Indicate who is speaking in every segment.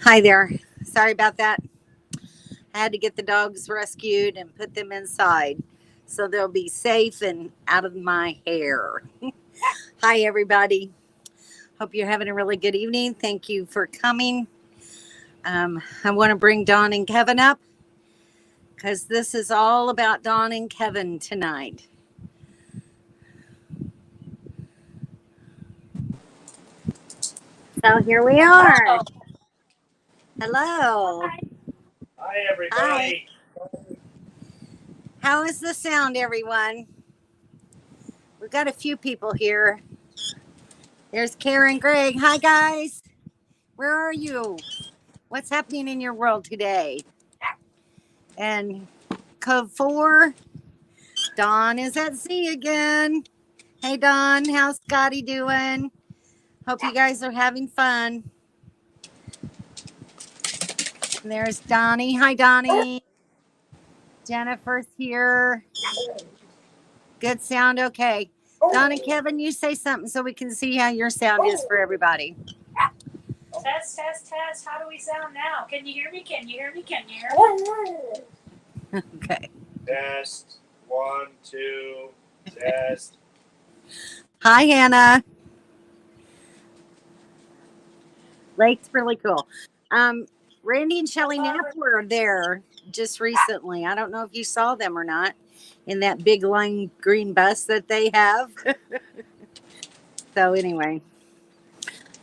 Speaker 1: Hi there. Sorry about that. I had to get the dogs rescued and put them inside so they'll be safe and out of my hair. Hi, everybody. Hope you're having a really good evening. Thank you for coming. I want to bring Dawn and Kevin up because this is all about Dawn and Kevin tonight. So here we are. Hello.
Speaker 2: Hi,
Speaker 1: Hi.
Speaker 2: everybody.
Speaker 1: How is the sound, everyone? We've got a few people here. There's Karen Greg. Hi, guys. Where are you? What's happening in your world today? And Code 4, Dawn is at sea again. Hey, Dawn, how's Scotty doing? Hope you guys are having fun. And there's Donnie. Hi, Donnie. Jennifer's here. Good sound. Okay. Don and Kevin, you say something so we can see how your sound is for everybody.
Speaker 3: Test, test, test. How do we sound now? Can you hear me? Can you hear me? Can you hear me?
Speaker 1: Okay.
Speaker 2: Test. 1, 2. Test.
Speaker 1: Hi, Hannah. Lake's really cool. Randy and Shelly Knapp were there just recently. I don't know if you saw them or not in that big lime green bus that they have. So anyway.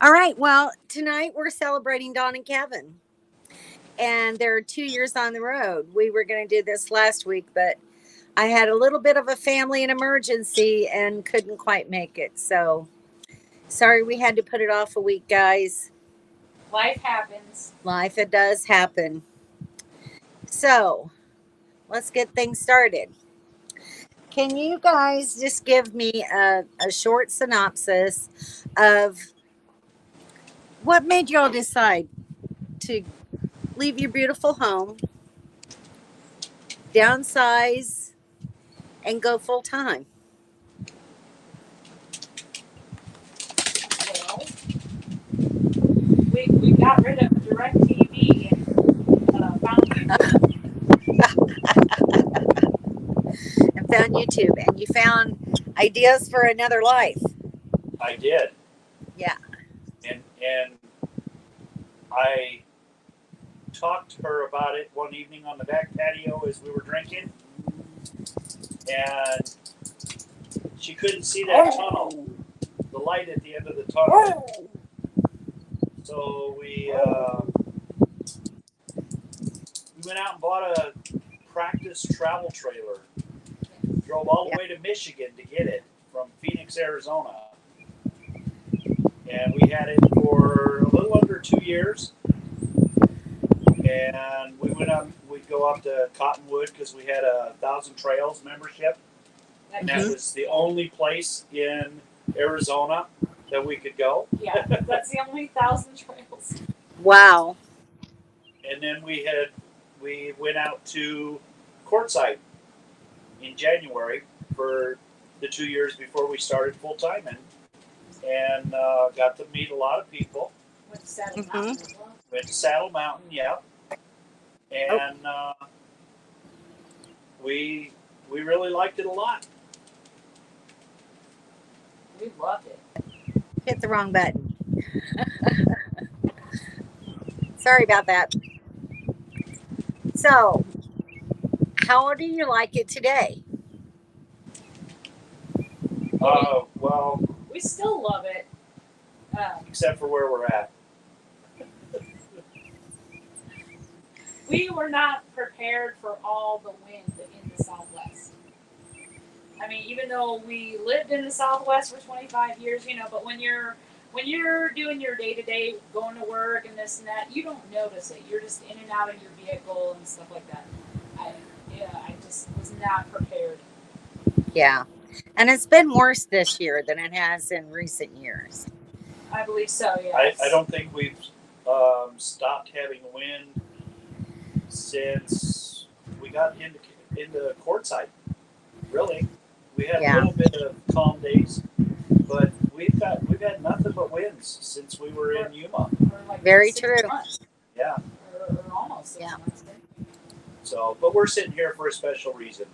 Speaker 1: All right. Well, tonight we're celebrating Dawn and Kevin. And they're 2 years on the road. We were going to do this last week, but I had a little bit of a family emergency and couldn't quite make it. So sorry we had to put it off a week, guys.
Speaker 3: Life happens.
Speaker 1: Life, it does happen. So let's get things started. Can you guys just give me a short synopsis of what made y'all decide to leave your beautiful home, downsize, and go full time?
Speaker 3: Well, we got rid of DirecTV
Speaker 1: And found YouTube, and you found ideas for another life.
Speaker 2: I did.
Speaker 1: Yeah.
Speaker 2: And I talked to her about it one evening on the back patio as we were drinking. And she couldn't see that tunnel, the light at the end of the tunnel. So we went out and bought a practice travel trailer. Drove all the way to Michigan to get it from Phoenix, Arizona. And we had it for a little under 2 years. And we'd go up to Cottonwood because we had a 1,000 Trails membership. And that was the only place in Arizona that we could go.
Speaker 3: Yeah, that's the only 1,000 trails.
Speaker 1: Wow.
Speaker 2: And then we went out to Quartzsite in January for the 2 years before we started full time, and got to meet a lot of people.
Speaker 3: Went to Saddle Mountain as well.
Speaker 2: Went to Saddle Mountain, yeah, and we really liked it a lot.
Speaker 3: We loved it.
Speaker 1: Hit the wrong button. Sorry about that. So, how do you like it today?
Speaker 2: Well,
Speaker 3: We still love it.
Speaker 2: except for where we're at.
Speaker 3: We were not prepared for all the wind in the Southwest. I mean, even though we lived in the Southwest for 25 years, but when you're doing your day-to-day, going to work and this and that, you don't notice it. You're just in and out of your vehicle and stuff like that. I just was not prepared.
Speaker 1: Yeah. And it's been worse this year than it has in recent years.
Speaker 3: I believe so, yes.
Speaker 2: I don't think we've stopped having wind since we got into Quartzsite. Really, we had a little bit of calm days, but we've had nothing but winds since we were in Yuma.
Speaker 1: Very true.
Speaker 2: Yeah. Yeah.
Speaker 3: Or almost 6
Speaker 1: Yeah.
Speaker 3: months.
Speaker 2: So, but we're sitting here for a special reason.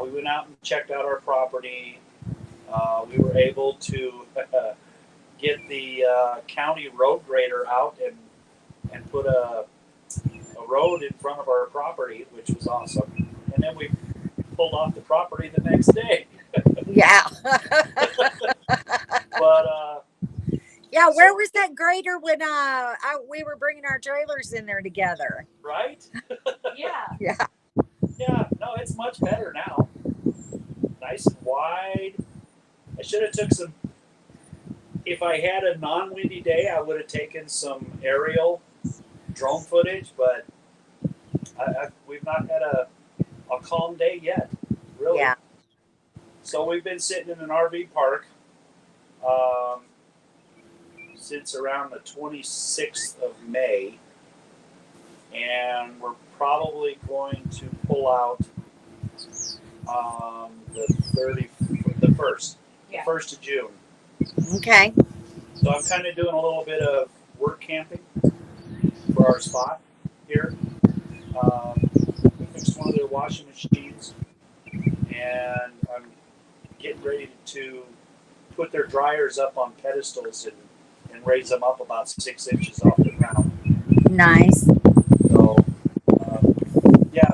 Speaker 2: We went out and checked out our property. We were able to get the county road grader out and put a road in front of our property, which was awesome. And then we pulled off the property the next day.
Speaker 1: Yeah.
Speaker 2: But
Speaker 1: Yeah, where was that grader when we were bringing our trailers in there together?
Speaker 2: right?
Speaker 3: Yeah.
Speaker 1: Yeah.
Speaker 2: Yeah, no, it's much better now. Nice and wide. I should have took some. If I had a non-windy day, I would have taken some aerial drone footage, but we've not had a calm day yet, really.
Speaker 1: Yeah.
Speaker 2: So we've been sitting in an RV park since around the 26th of May, and we're probably going to pull out the 1st of June.
Speaker 1: Okay.
Speaker 2: So I'm kind of doing a little bit of work camping for our spot here. We fixed one of their washing machines, and I'm getting ready to put their dryers up on pedestals and raise them up about 6 inches off the ground.
Speaker 1: Nice.
Speaker 2: So, yeah.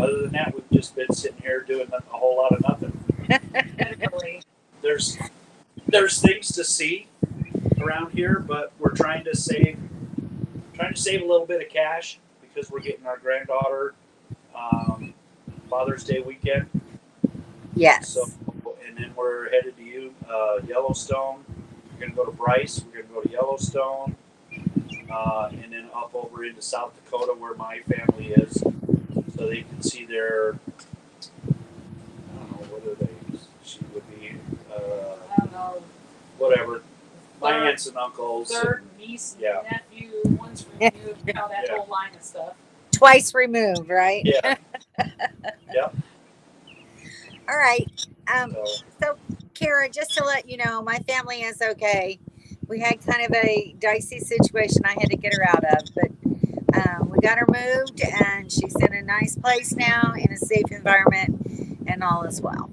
Speaker 2: Other than that, we've just been sitting here doing a whole lot of nothing.
Speaker 3: Literally.
Speaker 2: There's things to see around here, but we're trying to save a little bit of cash because we're getting our granddaughter Father's Day weekend.
Speaker 1: Yes.
Speaker 2: So, and then we're headed to Yellowstone. We're gonna go to Bryce. We're gonna go to Yellowstone, and then up over into South Dakota where my family is, so they can see their. I don't know whether she would be.
Speaker 3: I don't know.
Speaker 2: Whatever. My
Speaker 3: Third-
Speaker 2: aunts and uncles.
Speaker 3: Third niece,
Speaker 2: Yeah.
Speaker 3: nephew, once removed, you know, that
Speaker 2: Yeah.
Speaker 3: whole line of stuff.
Speaker 1: Twice removed, right?
Speaker 2: Yeah. Yep.
Speaker 1: All right.
Speaker 2: So,
Speaker 1: So, Kara, just to let you know, my family is okay. We had kind of a dicey situation I had to get her out of, but we got her moved, and she's in a nice place now, in a safe environment, and all is well.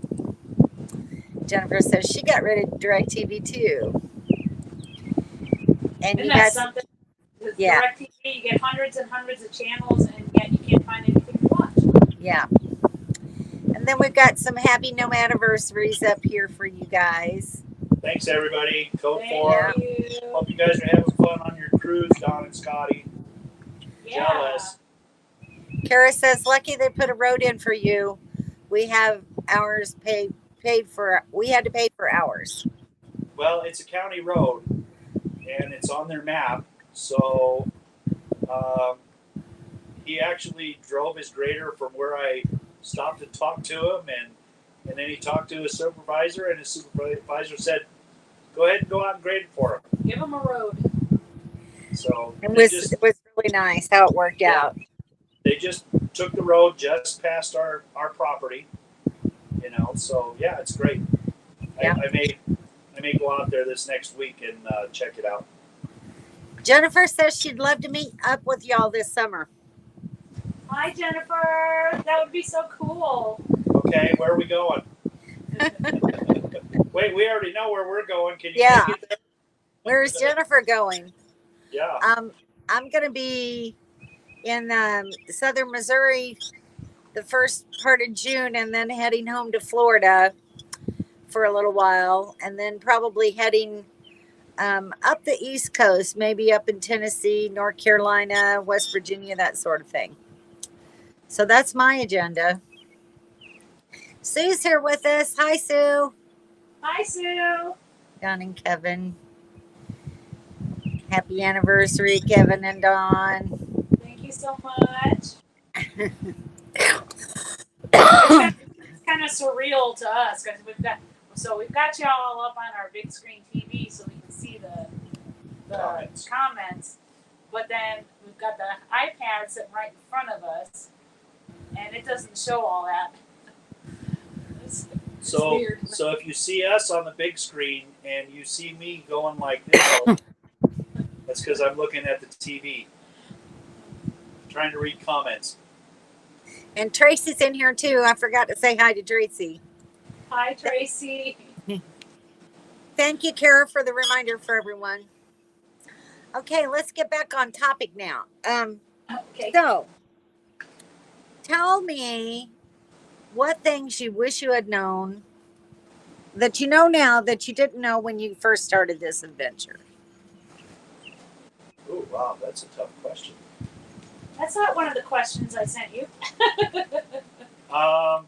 Speaker 1: Jennifer says she got rid of DirecTV too. And
Speaker 3: Isn't
Speaker 1: you
Speaker 3: that
Speaker 1: got
Speaker 3: something? With
Speaker 1: Yeah.
Speaker 3: DirecTV, you get hundreds and hundreds of channels, and yet you can't find anything to watch.
Speaker 1: Yeah. And then we've got some happy nomadiversaries up here for you guys.
Speaker 2: thanks everybody. Code
Speaker 3: Thank
Speaker 2: 4.
Speaker 3: you.
Speaker 2: Hope you guys are having fun on your cruise, Don and Scotty.
Speaker 3: Yeah.
Speaker 2: Jealous.
Speaker 1: Kara says, lucky they put a road in for you. We have ours paid for. We had to pay for ours.
Speaker 2: Well, it's a county road, and it's on their map. So he actually drove his grader from where I stopped and talked to him, and then he talked to his supervisor, and his supervisor said, "Go ahead and go out and grade it for him."
Speaker 3: Give them a road.
Speaker 2: So
Speaker 1: It was really nice how it worked out.
Speaker 2: they just took the road just past our property, you know. So yeah, it's great.
Speaker 1: Yeah.
Speaker 2: I may go out there this next week and check it out.
Speaker 1: Jennifer says she'd love to meet up with y'all this summer.
Speaker 3: Hi, Jennifer. That would be so cool.
Speaker 2: Okay, where are we going? Wait, we already know where we're going. Can you
Speaker 1: Yeah.
Speaker 2: make it there?
Speaker 1: Where's Jennifer going?
Speaker 2: Yeah.
Speaker 1: I'm going to be in southern Missouri the first part of June, and then heading home to Florida for a little while, and then probably heading up the East Coast, maybe up in Tennessee, North Carolina, West Virginia, that sort of thing. So that's my agenda. Sue's here with us. Hi, Sue.
Speaker 3: Hi, Sue.
Speaker 1: Don and Kevin. Happy anniversary, Kevin and Dawn.
Speaker 3: Thank you so much. It's kind of surreal to us because we've got y'all up on our big screen TV so we can see the comments, but then we've got the iPad sitting right in front of us, and it doesn't show all that. It's weird.
Speaker 2: So if you see us on the big screen and you see me going like this, That's because I'm looking at the TV, trying to read comments.
Speaker 1: And Tracy's in here too. I forgot to say hi to Tracy.
Speaker 3: Hi, Tracy.
Speaker 1: Thank you, Kara, for the reminder for everyone. Okay, let's get back on topic now.
Speaker 3: Okay.
Speaker 1: So, tell me what things you wish you had known that you know now that you didn't know when you first started this adventure.
Speaker 2: Oh, wow, that's a tough question.
Speaker 3: That's not one of the questions I sent you.
Speaker 1: All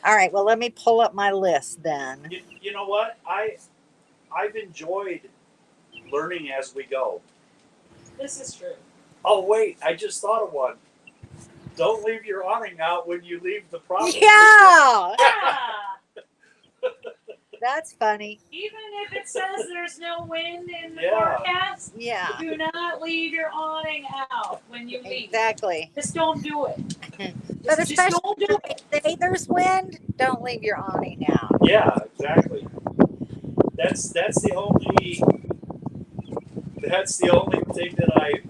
Speaker 1: right, well, let me pull up my list then.
Speaker 2: You know what? I've enjoyed learning as we go.
Speaker 3: This is true.
Speaker 2: Oh, wait, I just thought of one. Don't leave your awning out when you leave the property.
Speaker 1: Yeah,
Speaker 3: Ah,
Speaker 1: that's funny.
Speaker 3: even if it says there's no wind in the
Speaker 2: Yeah.
Speaker 3: forecast,
Speaker 1: Yeah,
Speaker 3: do not leave your awning out when you leave.
Speaker 1: exactly.
Speaker 3: Just don't do it.
Speaker 1: But
Speaker 3: Just
Speaker 1: especially
Speaker 3: don't do
Speaker 1: if
Speaker 3: it.
Speaker 1: they say there's wind, don't leave your awning out.
Speaker 2: Yeah, exactly. That's the only thing that I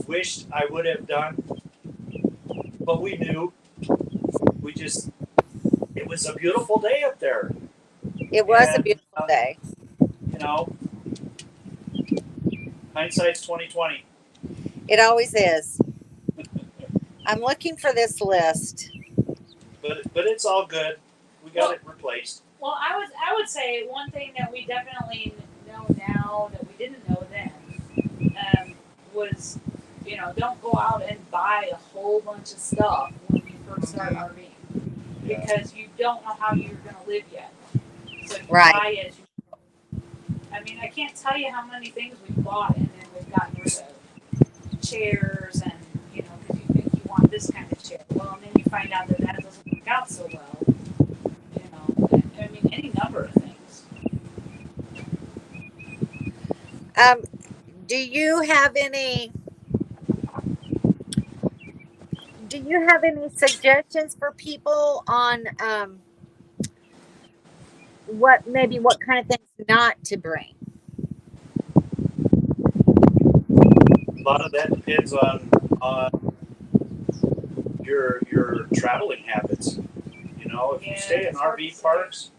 Speaker 2: wished I would have done. But we knew. It was a beautiful day up there.
Speaker 1: It was a
Speaker 2: And,
Speaker 1: beautiful day.
Speaker 2: You know, hindsight's 20/20.
Speaker 1: It always is. I'm looking for this list.
Speaker 2: But it's all good. We got it replaced.
Speaker 3: Well, I would say one thing that we definitely know now that we didn't know then was, don't go out and buy a whole bunch of stuff when you first start RVing, because you don't know how you're going to live yet. So you
Speaker 1: Right.
Speaker 3: buy as you go. I mean, I can't tell you how many things we've bought and then we've gotten rid of. Chairs and, because you think you want this kind of chair. Well, and then you find out that doesn't work out so well. I mean, any number of things.
Speaker 1: Do you have any suggestions for people on what kind of things not to bring?
Speaker 2: A lot of that depends on your traveling habits. If you stay in RV parks,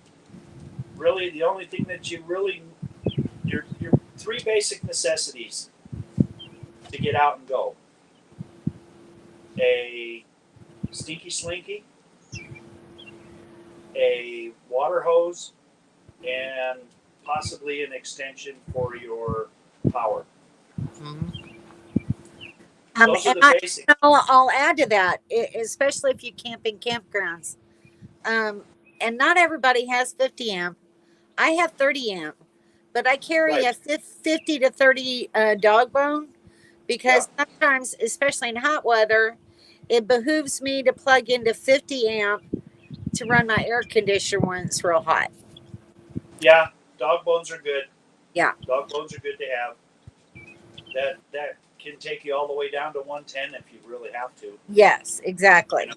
Speaker 2: really the only thing that your three basic necessities to get out and go: a stinky slinky, a water hose, and possibly an extension for your power. Those are the basics.
Speaker 1: I'll add to that, especially if you camp in campgrounds. And not everybody has 50 amp. I have 30 amp, but I carry a 50 to 30 dog bone because sometimes, especially in hot weather, it behooves me to plug into 50 amp to run my air conditioner when it's real hot.
Speaker 2: Yeah, dog bones are good.
Speaker 1: Yeah.
Speaker 2: Dog bones are good to have. That can take you all the way down to 110 if you really have to.
Speaker 1: Yes, exactly.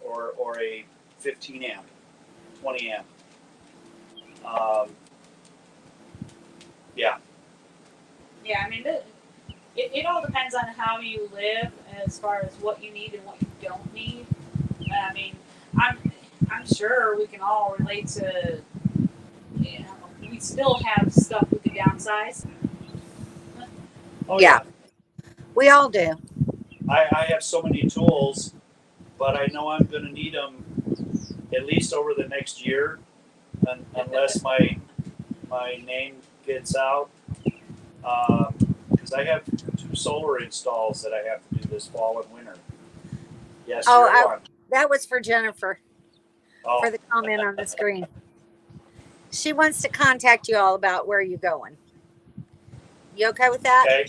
Speaker 2: Or a 15 amp, 20 amp. Yeah.
Speaker 3: Yeah, I mean, it all depends on how you live as far as what you need and what you don't need. I mean, I'm sure we can all relate to, we still have stuff we could downsize.
Speaker 2: Oh,
Speaker 1: yeah. We all do.
Speaker 2: I have so many tools, but I know I'm going to need them at least over the next year, unless my name gets out. Because I have 2 solar installs that I have to do this fall and winter. Yes.
Speaker 1: That was for Jennifer. For the comment on the screen. She wants to contact you all about where you're going. You okay with that?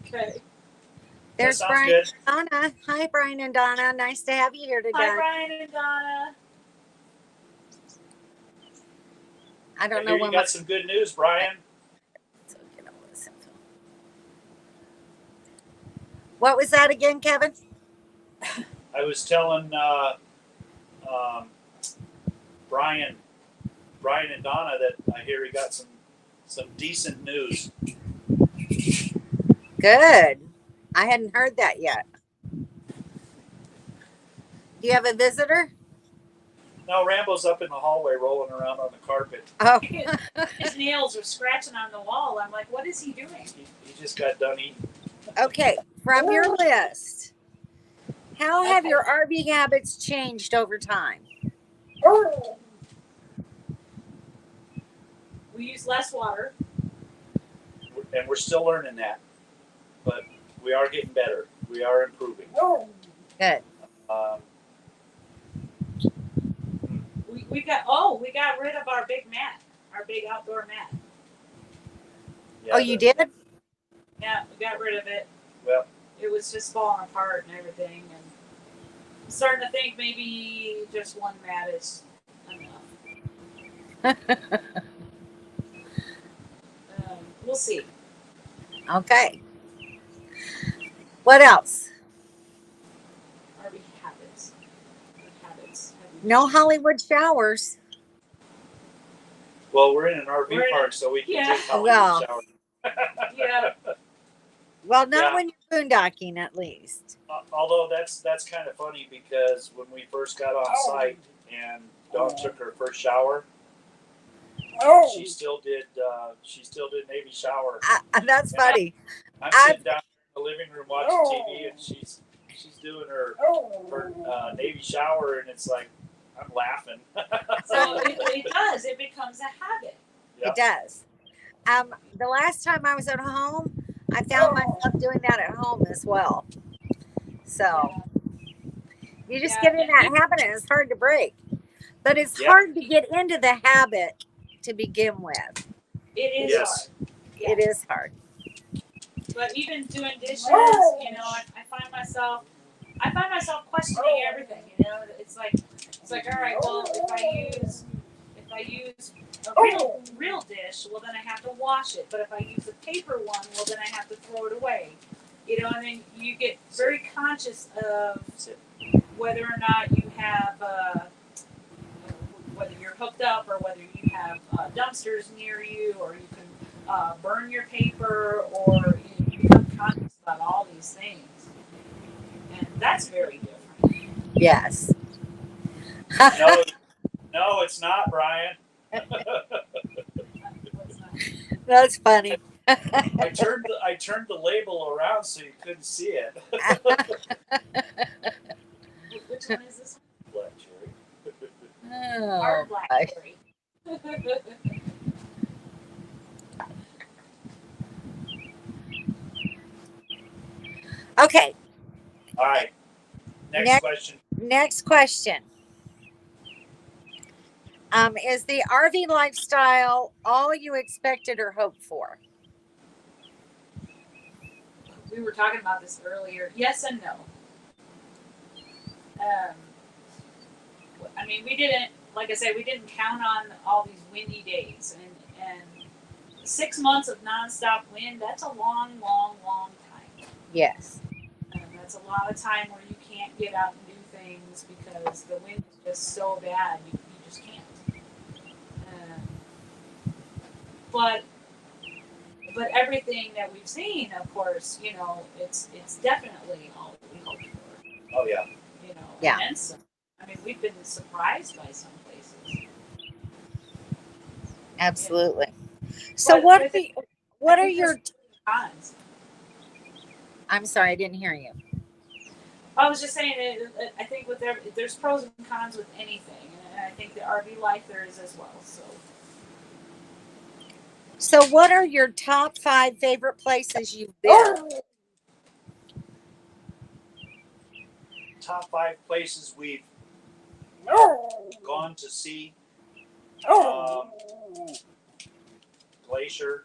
Speaker 3: Okay.
Speaker 1: There's Brian and Donna. Hi, Brian and Donna. Nice to have you here today.
Speaker 3: Hi, Brian and Donna.
Speaker 2: I don't know when. You got some good news, Brian.
Speaker 1: What was that again, Kevin?
Speaker 2: I was telling Brian Brian and Donna that I hear he got some decent news.
Speaker 1: Good. I hadn't heard that yet. Do you have a visitor?
Speaker 2: No, Rambo's up in the hallway rolling around on the carpet.
Speaker 1: Oh,
Speaker 3: His nails are scratching on the wall. I'm like, what is he doing?
Speaker 2: He just got done eating.
Speaker 1: okay. From your list, how have your RV habits changed over time?
Speaker 3: We use less water.
Speaker 2: And we're still learning that. But we are getting better. We are improving.
Speaker 1: Good.
Speaker 3: We got rid of our big mat, our big outdoor mat.
Speaker 2: Yeah,
Speaker 1: Oh, you did?
Speaker 3: Yeah, we got rid of it.
Speaker 2: Well,
Speaker 3: It was just falling apart and everything, and I'm starting to think maybe just one mat is enough. We'll see.
Speaker 1: Okay. What else?
Speaker 3: RV habits. Habits.
Speaker 1: No Hollywood showers.
Speaker 2: well, we're in an RV
Speaker 3: We're in
Speaker 2: park, so we can
Speaker 3: yeah.
Speaker 2: take Hollywood
Speaker 1: Well.
Speaker 2: showers.
Speaker 3: Yeah.
Speaker 1: Well, not
Speaker 2: Yeah.
Speaker 1: when you're boondocking, at least.
Speaker 2: Although that's kind of funny because when we first got on site and Dawn took her first shower, she still did Navy shower.
Speaker 1: That's funny.
Speaker 2: I'm sitting down in the living room watching TV, and she's doing her Navy shower, and it's like I'm laughing.
Speaker 3: So it does. It becomes a habit.
Speaker 2: Yeah.
Speaker 1: It does. The last time I was at home, I found myself doing that at home as well. So you just get in that habit, and it's hard to break. But it's hard to get into the habit to begin with.
Speaker 3: It is
Speaker 2: Yes.
Speaker 3: hard. Yeah.
Speaker 1: It is hard.
Speaker 3: But even doing dishes, you know, I find myself questioning everything. You know, it's like all right, well, if I use a real dish, well, then I have to wash it. But if I use a paper one, well, then I have to throw it away. You know, and then you get very conscious of whether or not you have, whether you're hooked up or whether you have dumpsters near you, or you can burn your paper, or you become conscious about all these things. And that's very different.
Speaker 1: Yes.
Speaker 2: No, it's not, Brian.
Speaker 1: That's funny.
Speaker 2: I turned the label around so you couldn't see it.
Speaker 3: Which one is this?
Speaker 2: Black cherry.
Speaker 1: Oh,
Speaker 3: Hard blackberry.
Speaker 1: okay.
Speaker 2: All right. Next question.
Speaker 1: Next question. Is the RV lifestyle all you expected or hoped for?
Speaker 3: We were talking about this earlier. Yes and no. I mean, we didn't, like I said, we didn't count on all these windy days, and 6 months of nonstop wind, that's a long, long, long time.
Speaker 1: Yes.
Speaker 3: That's a lot of time where you can't get out and do things because the wind is just so bad, you just can't. But everything that we've seen, of course, you know, it's definitely all we hoped for.
Speaker 2: Oh yeah.
Speaker 3: You know,
Speaker 1: Yeah.
Speaker 3: and some. I mean, we've been surprised by some places.
Speaker 1: Absolutely. So
Speaker 3: But
Speaker 1: what are your
Speaker 3: cons?
Speaker 1: I'm sorry, I didn't hear you.
Speaker 3: I was just saying, I think there's pros and cons with anything, and I think the RV life there is as well.
Speaker 1: So what are your top 5 favorite places you've been?
Speaker 2: Top 5 places we've gone to see. Glacier,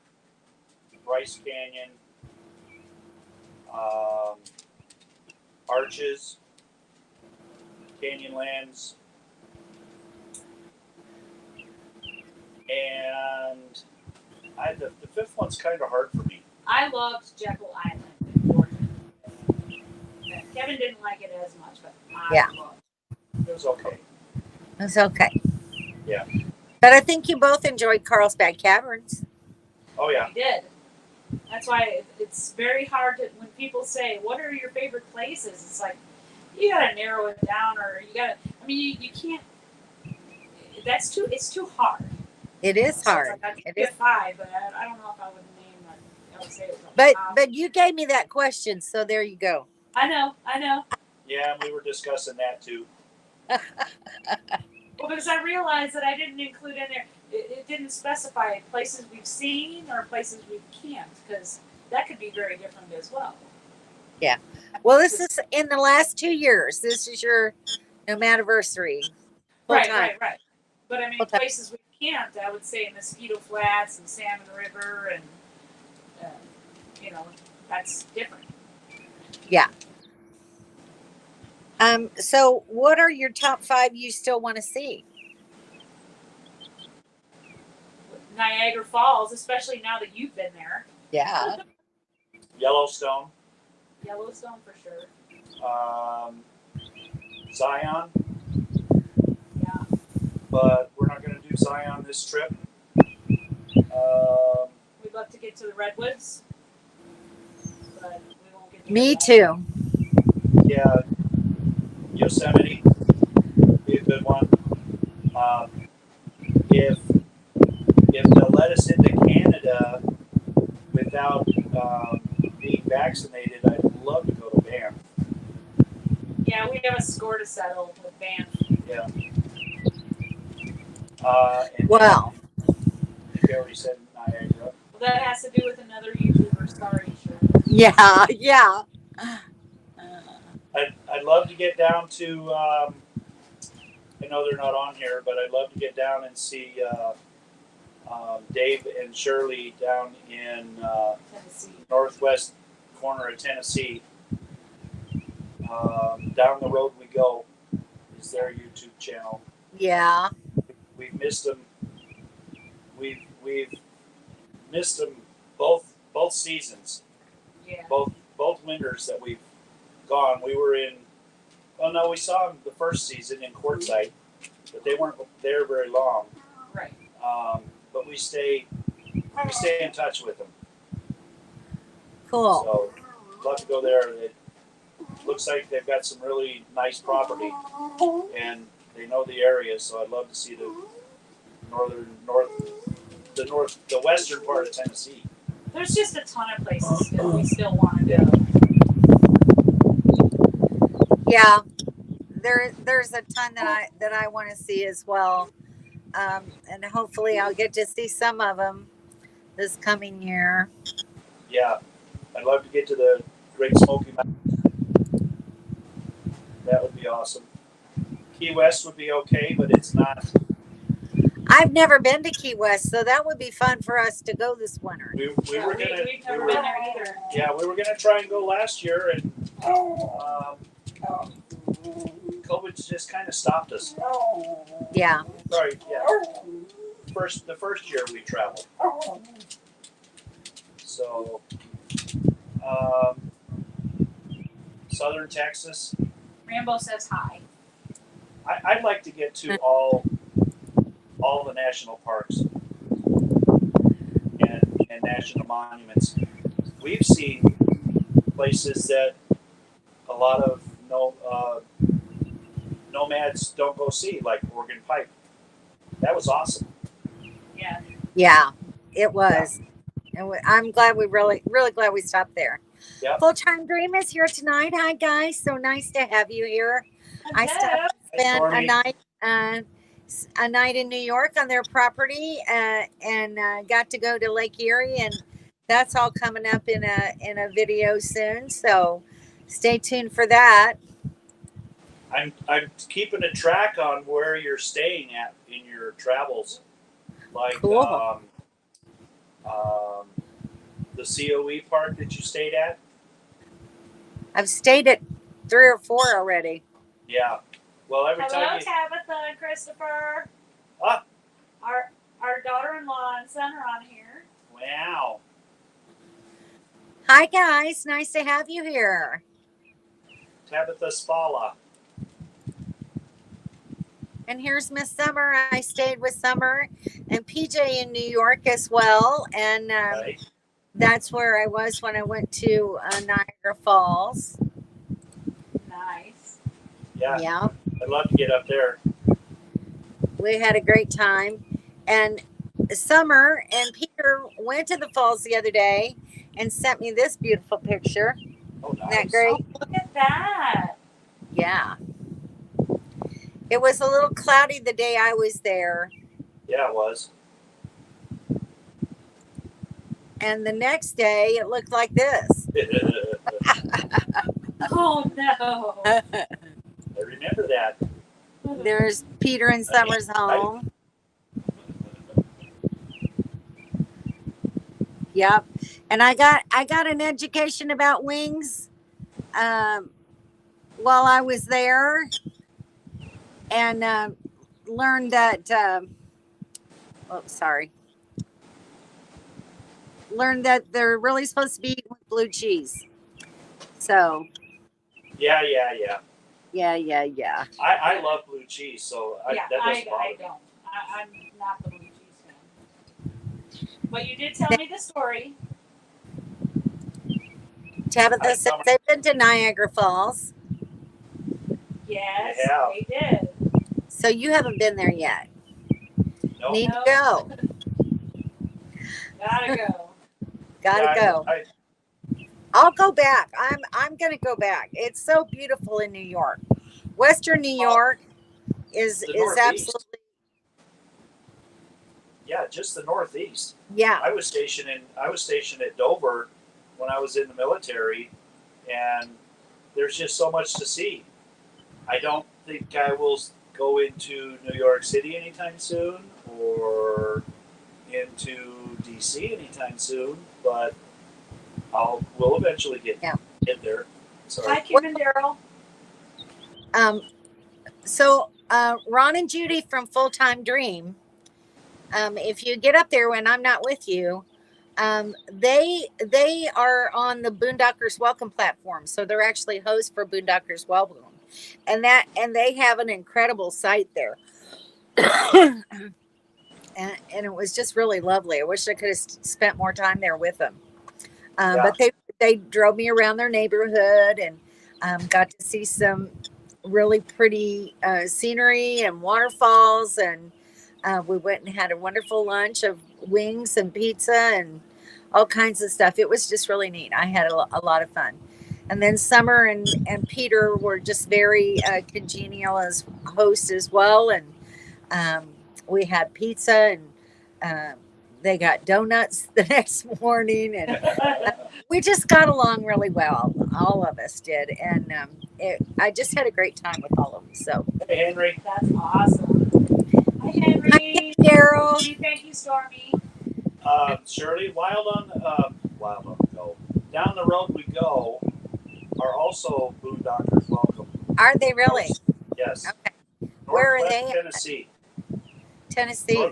Speaker 2: Bryce Canyon, Arches, Canyonlands, and the fifth one's kind of hard for me.
Speaker 3: I loved Jekyll Island in Georgia. Kevin didn't like it as much, but I loved it.
Speaker 2: It was okay.
Speaker 1: It's okay.
Speaker 2: Yeah.
Speaker 1: But I think you both enjoyed Carlsbad Caverns.
Speaker 2: Oh yeah.
Speaker 3: We did. That's why it's very hard to, when people say, what are your favorite places? It's like, you got to narrow it down, or you got to, I mean, you can't, it's too hard.
Speaker 1: It is
Speaker 3: So
Speaker 1: hard.
Speaker 3: it's like, I'd
Speaker 1: It
Speaker 3: give
Speaker 1: is.
Speaker 3: 5, but I don't know if I would name that. I would say it was on the top.
Speaker 1: But you gave me that question, so there you go.
Speaker 3: I know.
Speaker 2: Yeah, and we were discussing that too.
Speaker 3: Well, because I realized that I didn't include in there, it didn't specify places we've seen or places we've camped, because that could be very different as well.
Speaker 1: Yeah. Well, this is in the last 2 years. This is your nomadiversary.
Speaker 3: Right. But I mean,
Speaker 1: Full time.
Speaker 3: places we've camped, I would say Mosquito Flats and Salmon River, and that's different.
Speaker 1: Yeah. So what are your top 5 you still want to see?
Speaker 3: Niagara Falls, especially now that you've been there.
Speaker 1: Yeah.
Speaker 2: Yellowstone,
Speaker 3: Yellowstone for sure.
Speaker 2: Zion,
Speaker 3: Yeah.
Speaker 2: but we're not going to do Zion this trip.
Speaker 3: We'd love to get to the Redwoods, but we won't get to
Speaker 1: Me
Speaker 3: that.
Speaker 1: too.
Speaker 2: Yeah, Yosemite be a good one. If they'll let us into Canada without being vaccinated, I'd love to go to Banff.
Speaker 3: Yeah, we have a score to settle with Banff.
Speaker 2: Yeah. And
Speaker 1: Well,
Speaker 2: you already said Niagara.
Speaker 3: Well, that has to do with another YouTuber. Sorry, sure.
Speaker 1: yeah.
Speaker 2: I'd love to get down to. I know they're not on here, but I'd love to get down and see Dave and Shirley down in
Speaker 3: Tennessee.
Speaker 2: northwest corner of Tennessee. Down the road we go is their YouTube channel.
Speaker 1: Yeah.
Speaker 2: We've missed them. We've missed them both seasons.
Speaker 3: Yeah.
Speaker 2: Both winters that we've gone. We were in. Well, no, we saw them the first season in Quartzsite, but they weren't there very long.
Speaker 3: Right.
Speaker 2: But we stay in touch with them.
Speaker 1: Cool.
Speaker 2: So, love to go there. It looks like they've got some really nice property, and they know the area. So, I'd love to see the western part of Tennessee.
Speaker 3: There's just a ton of places that we still want to go.
Speaker 1: Yeah. There's a ton that I want to see as well. And hopefully I'll get to see some of them this coming year.
Speaker 2: Yeah, I'd love to get to the Great Smoky Mountains. That would be awesome. Key West would be okay, but it's not.
Speaker 1: I've never been to Key West, so that would be fun for us to go this winter.
Speaker 2: We've
Speaker 3: We've never been there either.
Speaker 2: Yeah, we were gonna try and go last year, and COVID's just kind of stopped us.
Speaker 1: Yeah.
Speaker 2: Sorry, yeah. The first year we traveled. So, southern Texas.
Speaker 3: Rambo says hi.
Speaker 2: I'd like to get to all the national parks and national monuments. We've seen places that a lot of nomads don't go see, like Oregon Pike. That was awesome.
Speaker 3: Yeah.
Speaker 1: Yeah, it was. And I'm glad really glad we stopped there.
Speaker 2: Yep.
Speaker 1: Full Time Dream is here tonight. Hi guys, so nice to have you here. I spent a night in New York on their property, and got to go to Lake Erie, and that's all coming up in a video soon. So stay tuned for that.
Speaker 2: I'm keeping a track on where you're staying at in your travels, like
Speaker 1: Cool.
Speaker 2: The COE park that you stayed at.
Speaker 1: I've stayed at 3 or 4 already.
Speaker 2: Yeah. Well, every
Speaker 3: Hello,
Speaker 2: time you.
Speaker 3: Tabitha and Christopher.
Speaker 2: Ah.
Speaker 3: Our daughter-in-law and son are on here.
Speaker 2: Wow.
Speaker 1: Hi guys, nice to have you here.
Speaker 2: Tabitha Spala.
Speaker 1: And here's Miss Summer. I stayed with Summer and PJ in New York as well. And
Speaker 2: Right?
Speaker 1: that's where I was when I went to Niagara Falls.
Speaker 3: Nice.
Speaker 2: Yeah,
Speaker 1: Yeah,
Speaker 2: I'd love to get up there.
Speaker 1: we had a great time. And Summer and Peter went to the falls the other day and sent me this beautiful picture.
Speaker 2: Oh,
Speaker 1: Isn't that
Speaker 2: nice.
Speaker 1: great?
Speaker 3: Oh, look at that.
Speaker 1: Yeah. It was a little cloudy the day I was there.
Speaker 2: Yeah, it was.
Speaker 1: And the next day it looked like this.
Speaker 3: Oh no.
Speaker 2: I remember that.
Speaker 1: There's Peter and Summer's home. Yep. And I got an education about wings while I was there, and learned that. Learned that they're really supposed to be eaten with blue cheese. So
Speaker 2: Yeah.
Speaker 1: yeah.
Speaker 2: I love blue cheese, so
Speaker 3: Yeah,
Speaker 2: that doesn't
Speaker 3: I
Speaker 2: bother me.
Speaker 3: don't. I'm not the blue cheese fan. But you did tell me the story.
Speaker 1: Tabitha says they've been to Niagara Falls,
Speaker 3: Yes,
Speaker 2: Yeah.
Speaker 3: they did.
Speaker 1: so you haven't been there yet.
Speaker 2: No.
Speaker 1: Need
Speaker 3: No.
Speaker 1: to go.
Speaker 3: Gotta go.
Speaker 1: Gotta go. I'll go back. I'm gonna go back. It's so beautiful in New York. Western New York is
Speaker 2: Northeast.
Speaker 1: absolutely
Speaker 2: Yeah, just the Northeast.
Speaker 1: yeah.
Speaker 2: I was stationed at Dover when I was in the military, and there's just so much to see. I don't think I will go into New York City anytime soon or into DC anytime soon, but we'll eventually get there. So
Speaker 3: Hi, Kim and Daryl.
Speaker 1: So Ron and Judy from Full Time Dream, if you get up there when I'm not with you, they are on the Boondockers Welcome platform, so they're actually hosts for Boondockers Welcome, and they have an incredible site there. And it was just really lovely. I wish I could have spent more time there with them. But they drove me around their neighborhood and got to see some really pretty scenery and waterfalls. And we went and had a wonderful lunch of wings and pizza and all kinds of stuff. It was just really neat. I had a lot of fun. And then Summer and Peter were just very congenial as hosts as well. And we had pizza and they got donuts the next morning, and we just got along really well. All of us did, and I just had a great time with all of them. So,
Speaker 2: hey, Henry.
Speaker 3: That's awesome. Hi, Henry.
Speaker 1: hi, Daryl.
Speaker 3: Thank you, Stormy.
Speaker 2: Shirley, Wild on Go. Down the road we go are also Boondockers Welcome.
Speaker 1: Are they really?
Speaker 2: Yes.
Speaker 1: Okay. Where are
Speaker 2: Northwest
Speaker 1: they?
Speaker 2: Tennessee.
Speaker 1: Tennessee.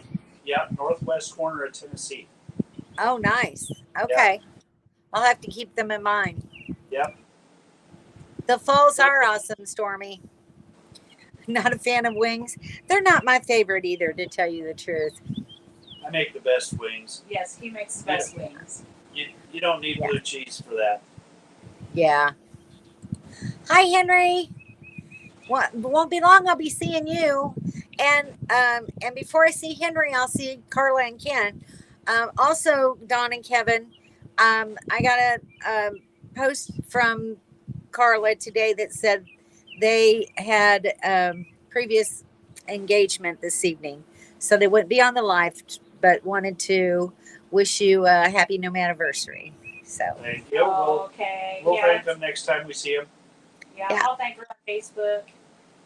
Speaker 2: Northwest corner of Tennessee.
Speaker 1: Oh, nice. Okay. I'll have to keep them in mind.
Speaker 2: Yep.
Speaker 1: The falls are awesome, Stormy. Not a fan of wings. They're not my favorite either, to tell you the truth.
Speaker 2: I make the best wings.
Speaker 3: Yes, he makes the best wings.
Speaker 2: You don't need blue cheese for that.
Speaker 1: Yeah. Hi, Henry. Won't be long. I'll be seeing you, and before I see Henry, I'll see Carla and Ken. Also, Don and Kevin. I got a post from Carla today that said they had previous engagement this evening, so they wouldn't be on the live, but wanted to wish you a happy nomadiversary. So
Speaker 2: thank you.
Speaker 3: Okay.
Speaker 2: We'll thank them next time we see them.
Speaker 3: Yeah, I'll thank her on Facebook.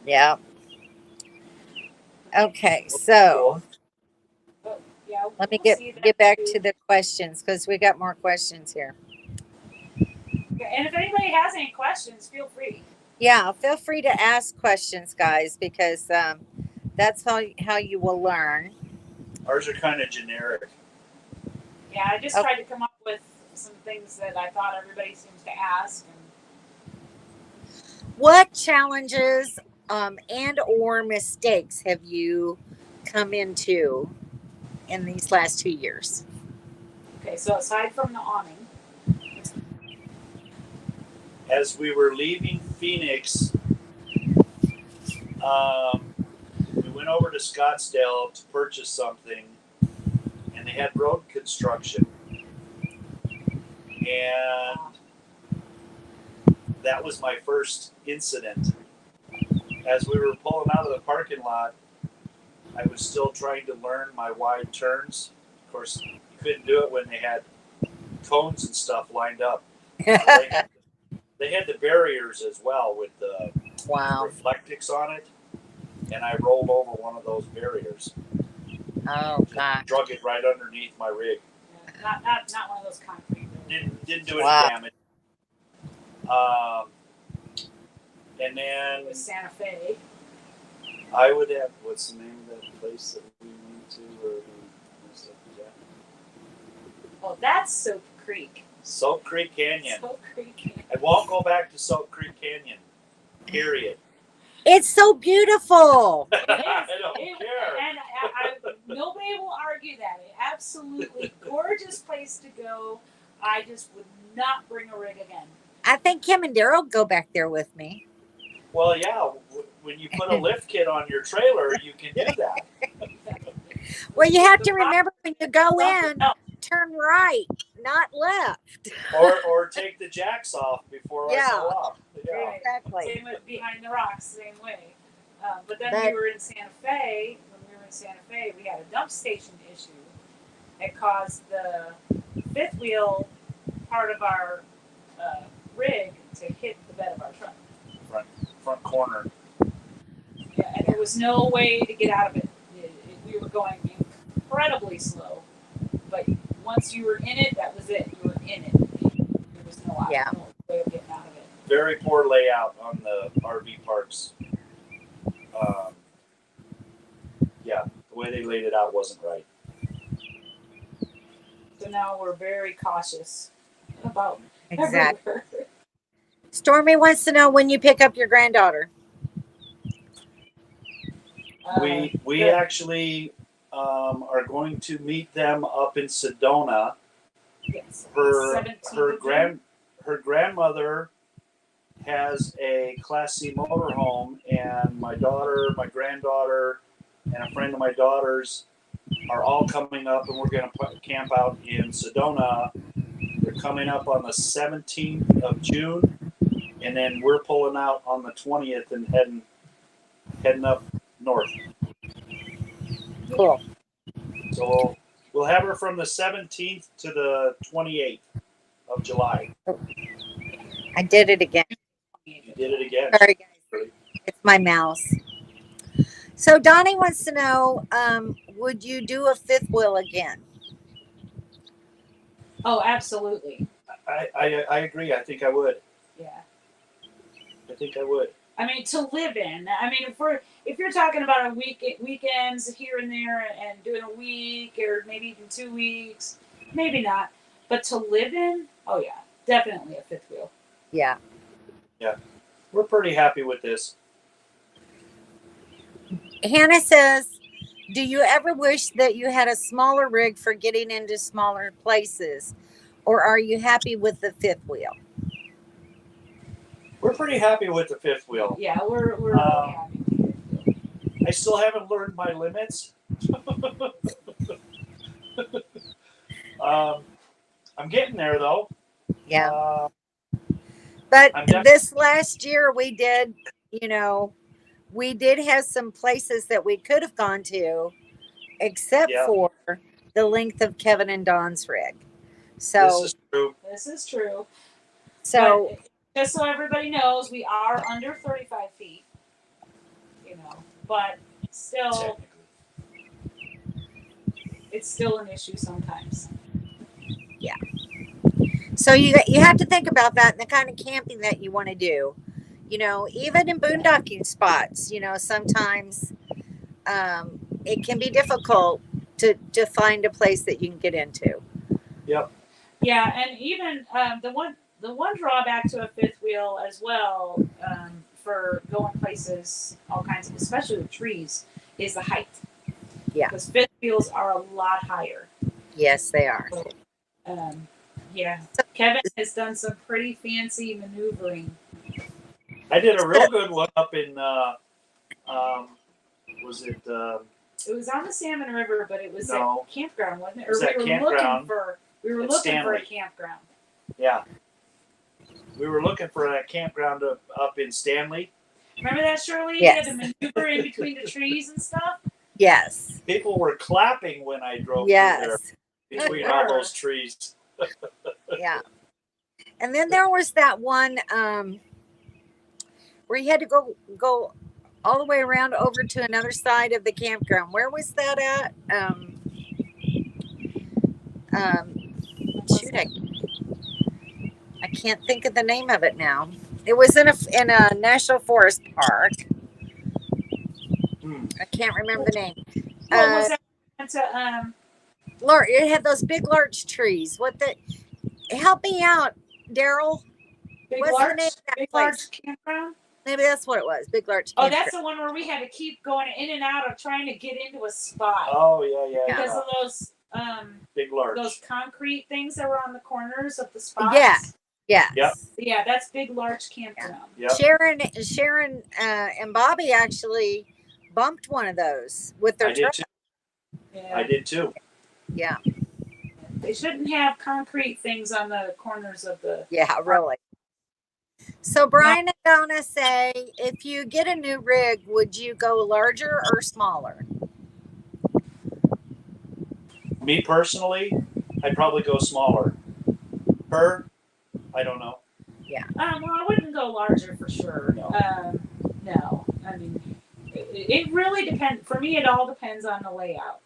Speaker 1: yeah. Okay, so let me get back to the questions because we got more questions here.
Speaker 3: And if anybody has any questions, feel free.
Speaker 1: Yeah, feel free to ask questions, guys, because that's how you will learn.
Speaker 2: Ours are kind of generic.
Speaker 3: Yeah, I just tried to come up with some things that I thought everybody seems to ask.
Speaker 1: What challenges and or mistakes have you come into in these last 2 years?
Speaker 3: Okay, so aside from the awning,
Speaker 2: As we were leaving Phoenix, we went over to Scottsdale to purchase something, and they had road construction, and that was my first incident. As we were pulling out of the parking lot, I was still trying to learn my wide turns. Of course, you couldn't do it when they had cones and stuff lined up. They had the barriers as well with the
Speaker 1: Wow.
Speaker 2: reflectix on it, and I rolled over one of those barriers.
Speaker 1: Oh, God.
Speaker 2: Drug it right underneath my rig.
Speaker 3: not one of those concrete.
Speaker 2: Didn't do any
Speaker 1: Wow.
Speaker 2: damage. And then
Speaker 3: It was Santa Fe.
Speaker 2: I would have, what's the name of that place that we went to?
Speaker 3: Oh, that's Soap Creek.
Speaker 2: Soap Creek Canyon.
Speaker 3: Soap Creek Canyon.
Speaker 2: I won't go back to Soap Creek Canyon. Period.
Speaker 1: It's so beautiful.
Speaker 3: It is.
Speaker 2: I don't care.
Speaker 3: And nobody will argue that. An absolutely gorgeous place to go. I just would not bring a rig again.
Speaker 1: I think Kim and Daryl go back there with me.
Speaker 2: Well, yeah, when you put a lift kit on your trailer, you can do that.
Speaker 1: Well, you have to remember when you go in,
Speaker 3: No,
Speaker 1: turn right, not left.
Speaker 2: Or take the jacks off before I go off. Yeah.
Speaker 1: Exactly.
Speaker 3: same with behind the rocks, same way. But then
Speaker 1: But-
Speaker 3: we were in Santa Fe. When we were in Santa Fe, we had a dump station issue that caused the fifth wheel part of our rig to hit the bed of our truck.
Speaker 2: Front corner.
Speaker 3: Yeah, and there was no way to get out of it. We were going incredibly slow, but once you were in it, that was it. You were in it. There was no way of getting out of it.
Speaker 2: Very poor layout on the RV parks. Yeah, the way they laid it out wasn't right.
Speaker 3: So now we're very cautious about
Speaker 1: Exactly.
Speaker 3: everywhere.
Speaker 1: Stormy wants to know when you pick up your granddaughter.
Speaker 2: We actually are going to meet them up in Sedona.
Speaker 3: Yes,
Speaker 2: Her
Speaker 3: 17th of June.
Speaker 2: grandmother has a Class C motorhome, and my daughter, my granddaughter, and a friend of my daughter's are all coming up, and we're going to camp out in Sedona. They're coming up on the 17th of June, and then we're pulling out on the 20th and heading up north.
Speaker 1: Cool.
Speaker 2: So we'll have her from the 17th to the 28th of July.
Speaker 1: I did it again.
Speaker 2: You did it again.
Speaker 1: Sorry, guys. It's my mouse. So Donnie wants to know, would you do a fifth wheel again?
Speaker 3: Oh, absolutely.
Speaker 2: I agree. I think I would.
Speaker 3: Yeah.
Speaker 2: I think I would.
Speaker 3: I mean, to live in. I mean, if you're talking about a weekends here and there, and doing a week or maybe even 2 weeks, maybe not. But to live in, oh yeah, definitely a fifth wheel.
Speaker 1: Yeah.
Speaker 2: We're pretty happy with this.
Speaker 1: Hannah says, do you ever wish that you had a smaller rig for getting into smaller places? Or are you happy with the fifth wheel?
Speaker 2: We're pretty happy with the fifth wheel.
Speaker 3: Yeah, we're really happy with the fifth wheel.
Speaker 2: I still haven't learned my limits. I'm getting there though.
Speaker 1: Yeah. But this last year we did have some places that we could have gone to, except for the length of Kevin and Dawn's rig. So
Speaker 3: This is true.
Speaker 1: So
Speaker 3: but just so everybody knows, we are under 35 feet. But still, it's still an issue sometimes.
Speaker 1: Yeah. So you have to think about that and the kind of camping that you want to do. Even in boondocking spots, sometimes it can be difficult to find a place that you can get into.
Speaker 2: Yep.
Speaker 3: Yeah, and even the one drawback to a fifth wheel as well, for going places, all kinds of, especially with trees, is the height.
Speaker 1: Yeah.
Speaker 3: Because fifth wheels are a lot higher.
Speaker 1: Yes, they are.
Speaker 3: So, yeah. Kevin has done some pretty fancy maneuvering.
Speaker 2: I did a real good one up in was it
Speaker 3: It was on the Salmon River, but it was
Speaker 2: No.
Speaker 3: at campground, wasn't it?
Speaker 2: It was
Speaker 3: Or
Speaker 2: at
Speaker 3: we were
Speaker 2: campground
Speaker 3: looking
Speaker 2: at
Speaker 3: for a
Speaker 2: Stanley.
Speaker 3: campground.
Speaker 2: yeah. We were looking for a campground up in Stanley.
Speaker 3: Remember that, Shirley?
Speaker 1: Yes.
Speaker 3: You had to maneuver in between the trees and stuff.
Speaker 1: Yes.
Speaker 2: People were clapping when I drove through there
Speaker 1: Yes.
Speaker 2: between all those trees.
Speaker 1: Yeah. And then there was that one where you had to go all the way around over to another side of the campground. Where was that at? Shoot, I can't think of the name of it now. It was in a national forest park. I can't remember the name.
Speaker 3: What was that?
Speaker 1: It had those big larch trees. Help me out, Daryl.
Speaker 3: Big
Speaker 1: What's the name of that
Speaker 3: Big
Speaker 1: place?
Speaker 3: Larch Campground?
Speaker 1: Maybe that's what it was. Big larch.
Speaker 3: Oh, that's the one where we had to keep going in and out of trying to get into a spot.
Speaker 2: Oh yeah.
Speaker 3: Because of those
Speaker 2: Big larch.
Speaker 3: those concrete things that were on the corners of the spots.
Speaker 1: Yeah. Yes.
Speaker 2: Yep.
Speaker 3: Yeah, that's Big Larch Campground.
Speaker 2: Yep.
Speaker 1: Sharon, and Bobby actually bumped one of those with their
Speaker 2: I did
Speaker 1: truck.
Speaker 2: too.
Speaker 3: Yeah.
Speaker 2: I did too.
Speaker 1: Yeah.
Speaker 3: They shouldn't have concrete things on the corners of the.
Speaker 1: Yeah, really. So Brian and Donna say, if you get a new rig, would you go larger or smaller?
Speaker 2: Me personally, I'd probably go smaller. Her, I don't know.
Speaker 1: Yeah.
Speaker 3: Well, I wouldn't go larger for sure.
Speaker 2: No.
Speaker 3: No. I mean, it really depends. For me, it all depends on the layout.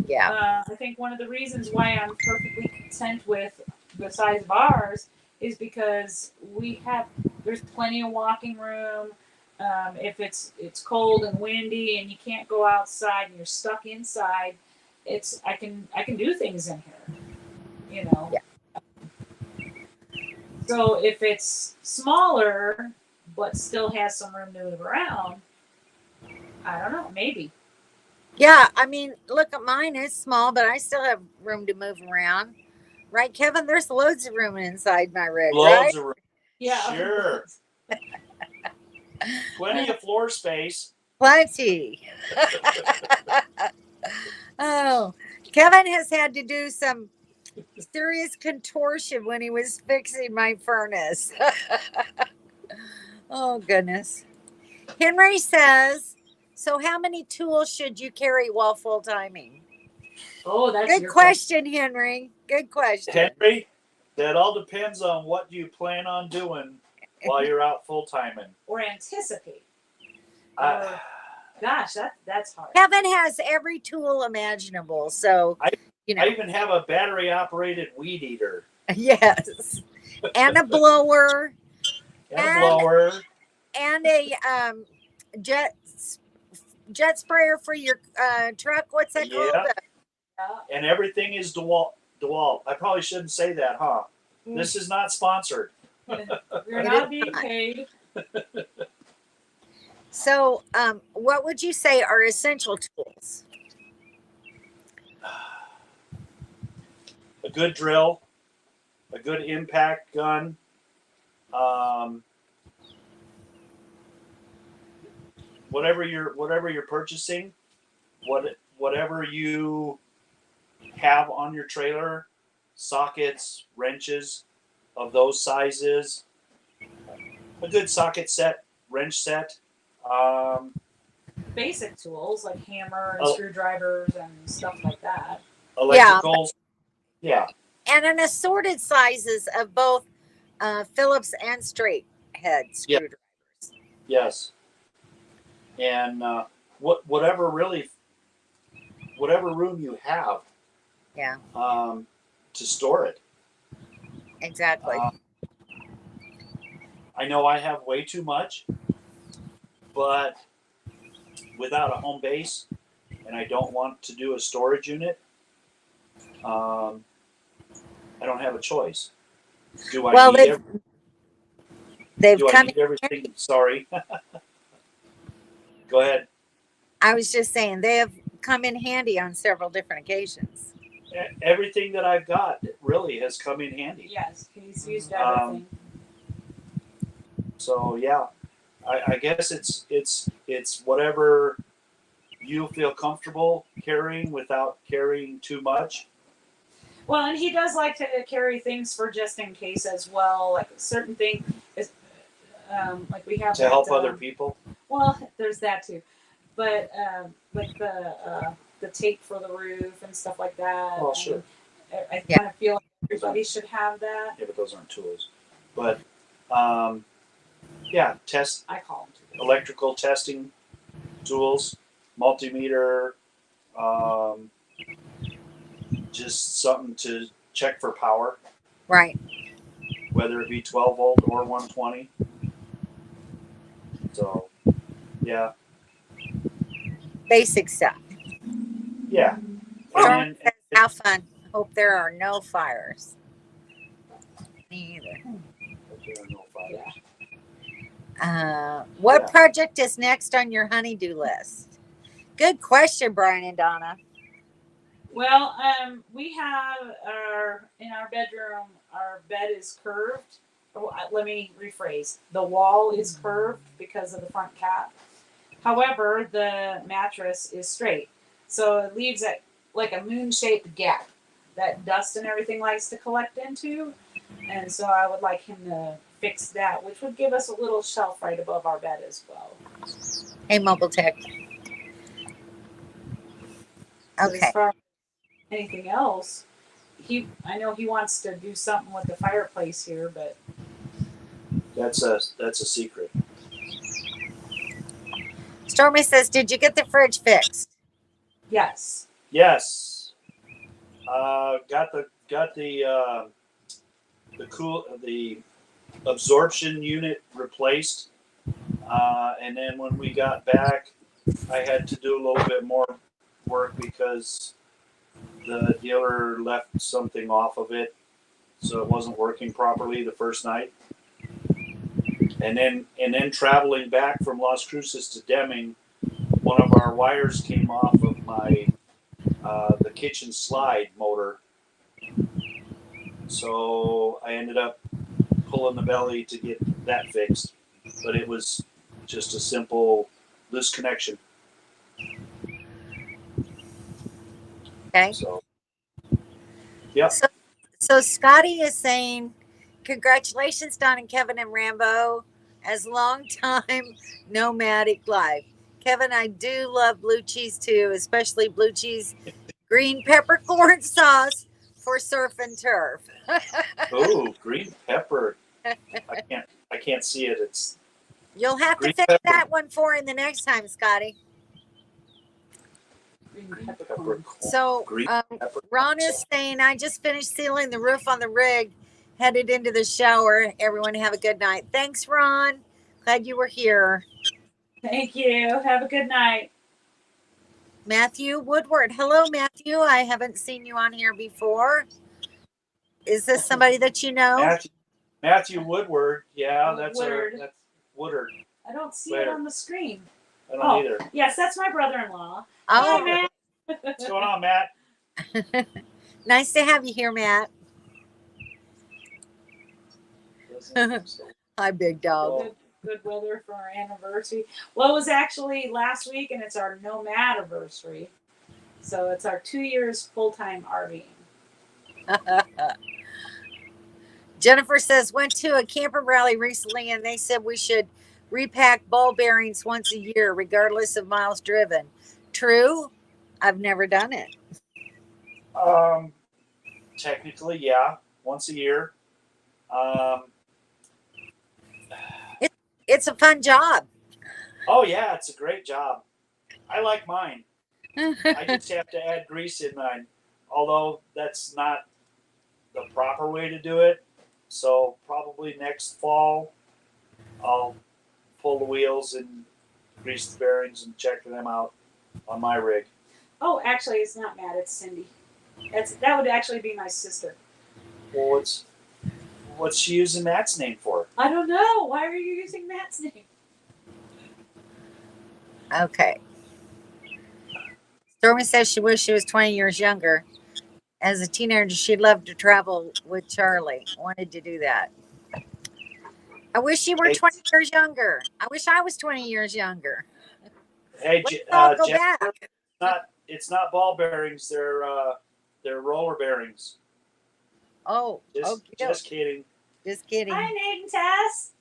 Speaker 1: Yeah.
Speaker 3: I think one of the reasons why I'm perfectly content with the size of ours is because there's plenty of walking room. If it's cold and windy and you can't go outside and you're stuck inside, I can do things in here,
Speaker 1: Yeah.
Speaker 3: So if it's smaller but still has some room to move around, I don't know, maybe.
Speaker 1: Yeah, I mean, look at mine. It's small, but I still have room to move around. Right, Kevin? There's loads of room inside my rig,
Speaker 2: Loads
Speaker 1: right?
Speaker 2: of room.
Speaker 3: Yeah.
Speaker 2: Sure. Plenty of floor space.
Speaker 1: Plenty. Oh, Kevin has had to do some serious contortion when he was fixing my furnace. Oh, goodness. Henry says, so how many tools should you carry while full-timing?
Speaker 3: Oh, that's
Speaker 1: Good
Speaker 3: your
Speaker 1: question, Henry. Good question.
Speaker 2: Henry, that all depends on what you plan on doing while you're out full-timing.
Speaker 3: Or anticipate.
Speaker 2: I-
Speaker 3: Gosh, that's hard.
Speaker 1: Kevin has every tool imaginable, so
Speaker 2: I
Speaker 1: you know.
Speaker 2: even have a battery-operated weed eater.
Speaker 1: Yes, and a blower,
Speaker 2: And a blower.
Speaker 1: and a jet sprayer for your truck. What's that called?
Speaker 2: Yeah. And everything is DeWalt. I probably shouldn't say that, huh? This is not sponsored.
Speaker 3: We're not being paid.
Speaker 1: So, what would you say are essential tools?
Speaker 2: A good drill, a good impact gun, whatever you're purchasing, whatever you have on your trailer, sockets, wrenches of those sizes, a good socket set, wrench set.
Speaker 3: Basic tools like hammer and screwdrivers and stuff like that.
Speaker 2: Electricals. Yeah.
Speaker 1: And an assorted sizes of both Phillips and straight head screwdrivers.
Speaker 2: Yes. And whatever room you have.
Speaker 1: Yeah.
Speaker 2: To store it.
Speaker 1: Exactly.
Speaker 2: I know I have way too much, but without a home base, and I don't want to do a storage unit, I don't have a choice. Do I need
Speaker 1: They've
Speaker 2: Do I
Speaker 1: come
Speaker 2: need
Speaker 1: in
Speaker 2: everything?
Speaker 1: handy.
Speaker 2: Sorry. Go ahead.
Speaker 1: I was just saying they have come in handy on several different occasions.
Speaker 2: Everything that I've got really has come in handy.
Speaker 3: Yes, he's used
Speaker 2: Um,
Speaker 3: everything.
Speaker 2: So yeah, I guess it's whatever you feel comfortable carrying without carrying too much.
Speaker 3: Well, and he does like to carry things for just in case as well. Like certain thing is, like we have
Speaker 2: To help
Speaker 3: that,
Speaker 2: other people.
Speaker 3: Well, there's that too, but like the tape for the roof and stuff like that.
Speaker 2: Well, sure.
Speaker 3: I
Speaker 1: Yeah.
Speaker 3: kind of feel like everybody should have that.
Speaker 2: Yeah, but those aren't tools. But yeah, test
Speaker 3: I call them tools.
Speaker 2: electrical testing tools, multimeter, just something to check for power,
Speaker 1: Right.
Speaker 2: whether it be 12 volt or 120. So, yeah,
Speaker 1: Basic stuff.
Speaker 2: yeah.
Speaker 1: Storm
Speaker 2: And
Speaker 1: says, have fun. Hope there are no fires. Me either. What
Speaker 2: Yeah.
Speaker 1: project is next on your honeydew list? Good question, Brian and Donna.
Speaker 3: Well, we have in our bedroom, our bed is curved. Oh, let me rephrase. The wall is curved because of the front cap. However, the mattress is straight. So it leaves it like a moon-shaped gap that dust and everything likes to collect into. And so I would like him to fix that, which would give us a little shelf right above our bed as well.
Speaker 1: Hey, Mobile Tech.
Speaker 3: But
Speaker 1: Okay.
Speaker 3: as far as anything else, I know he wants to do something with the fireplace here, but
Speaker 2: that's a secret.
Speaker 1: Stormy says, did you get the fridge fixed?
Speaker 3: yes.
Speaker 2: Yes. Got the absorption unit replaced, and then when we got back, I had to do a little bit more work because the dealer left something off of it, so it wasn't working properly the first night. And then traveling back from Las Cruces to Deming, one of our wires came off of my the kitchen slide motor. So I ended up pulling the belly to get that fixed, but it was just a simple loose connection.
Speaker 1: Okay.
Speaker 2: So, yep.
Speaker 1: So Scotty is saying, congratulations, Don and Kevin and Rambo, as long-time nomadic life. Kevin, I do love blue cheese too, especially blue cheese, green peppercorn sauce for surf and turf.
Speaker 2: Oh, green pepper. I can't see it. It's
Speaker 1: You'll have to
Speaker 2: green
Speaker 1: fix
Speaker 2: pepper.
Speaker 1: that one for him the next time, Scotty.
Speaker 3: Green
Speaker 2: Peppercorn.
Speaker 1: So
Speaker 2: Green pepper.
Speaker 1: Ron is saying, I just finished sealing the roof on the rig, headed into the shower. Everyone have a good night. Thanks, Ron. Glad you were here.
Speaker 3: Thank you. Have a good night.
Speaker 1: Matthew Woodward. Hello, Matthew. I haven't seen you on here before. Is this somebody that you know?
Speaker 2: Matthew Woodward. Yeah, that's
Speaker 3: Woodard.
Speaker 2: that's Woodard.
Speaker 3: I don't see
Speaker 2: Where?
Speaker 3: it on the screen.
Speaker 2: I don't either.
Speaker 3: Yes, that's my brother-in-law.
Speaker 1: Oh,
Speaker 3: Hi,
Speaker 2: What's going on, Matt?
Speaker 1: nice to have you here, Matt. Hi, big dog.
Speaker 3: Good weather for our anniversary. Well, it was actually last week, and it's our nomadiversary. So it's our 2 years full-time RVing.
Speaker 1: Jennifer says, went to a camper rally recently and they said we should repack ball bearings once a year, regardless of miles driven. True? I've never done it.
Speaker 2: Technically, yeah, once a year.
Speaker 1: It's a fun job.
Speaker 2: Oh yeah, it's a great job. I like mine. I just have to add grease in mine, although that's not the proper way to do it. So probably next fall, I'll pull the wheels and grease the bearings and check them out on my rig.
Speaker 3: Oh, actually, it's not Matt. It's Cindy. That would actually be my sister.
Speaker 2: Well, what's she using Matt's name for?
Speaker 3: I don't know. Why are you using Matt's name?
Speaker 1: Okay. Stormy says she wished she was 20 years younger. As a teenager, she loved to travel with Charlie. Wanted to do that. I wish you were
Speaker 2: Hey.
Speaker 1: 20 years younger. I wish I was 20 years younger.
Speaker 2: Hey,
Speaker 1: Let's all go
Speaker 2: Jennifer,
Speaker 1: back.
Speaker 2: it's not ball bearings. They're roller bearings.
Speaker 1: Oh,
Speaker 2: Just kidding.
Speaker 1: Just kidding.
Speaker 3: Hi, Nate and Tess.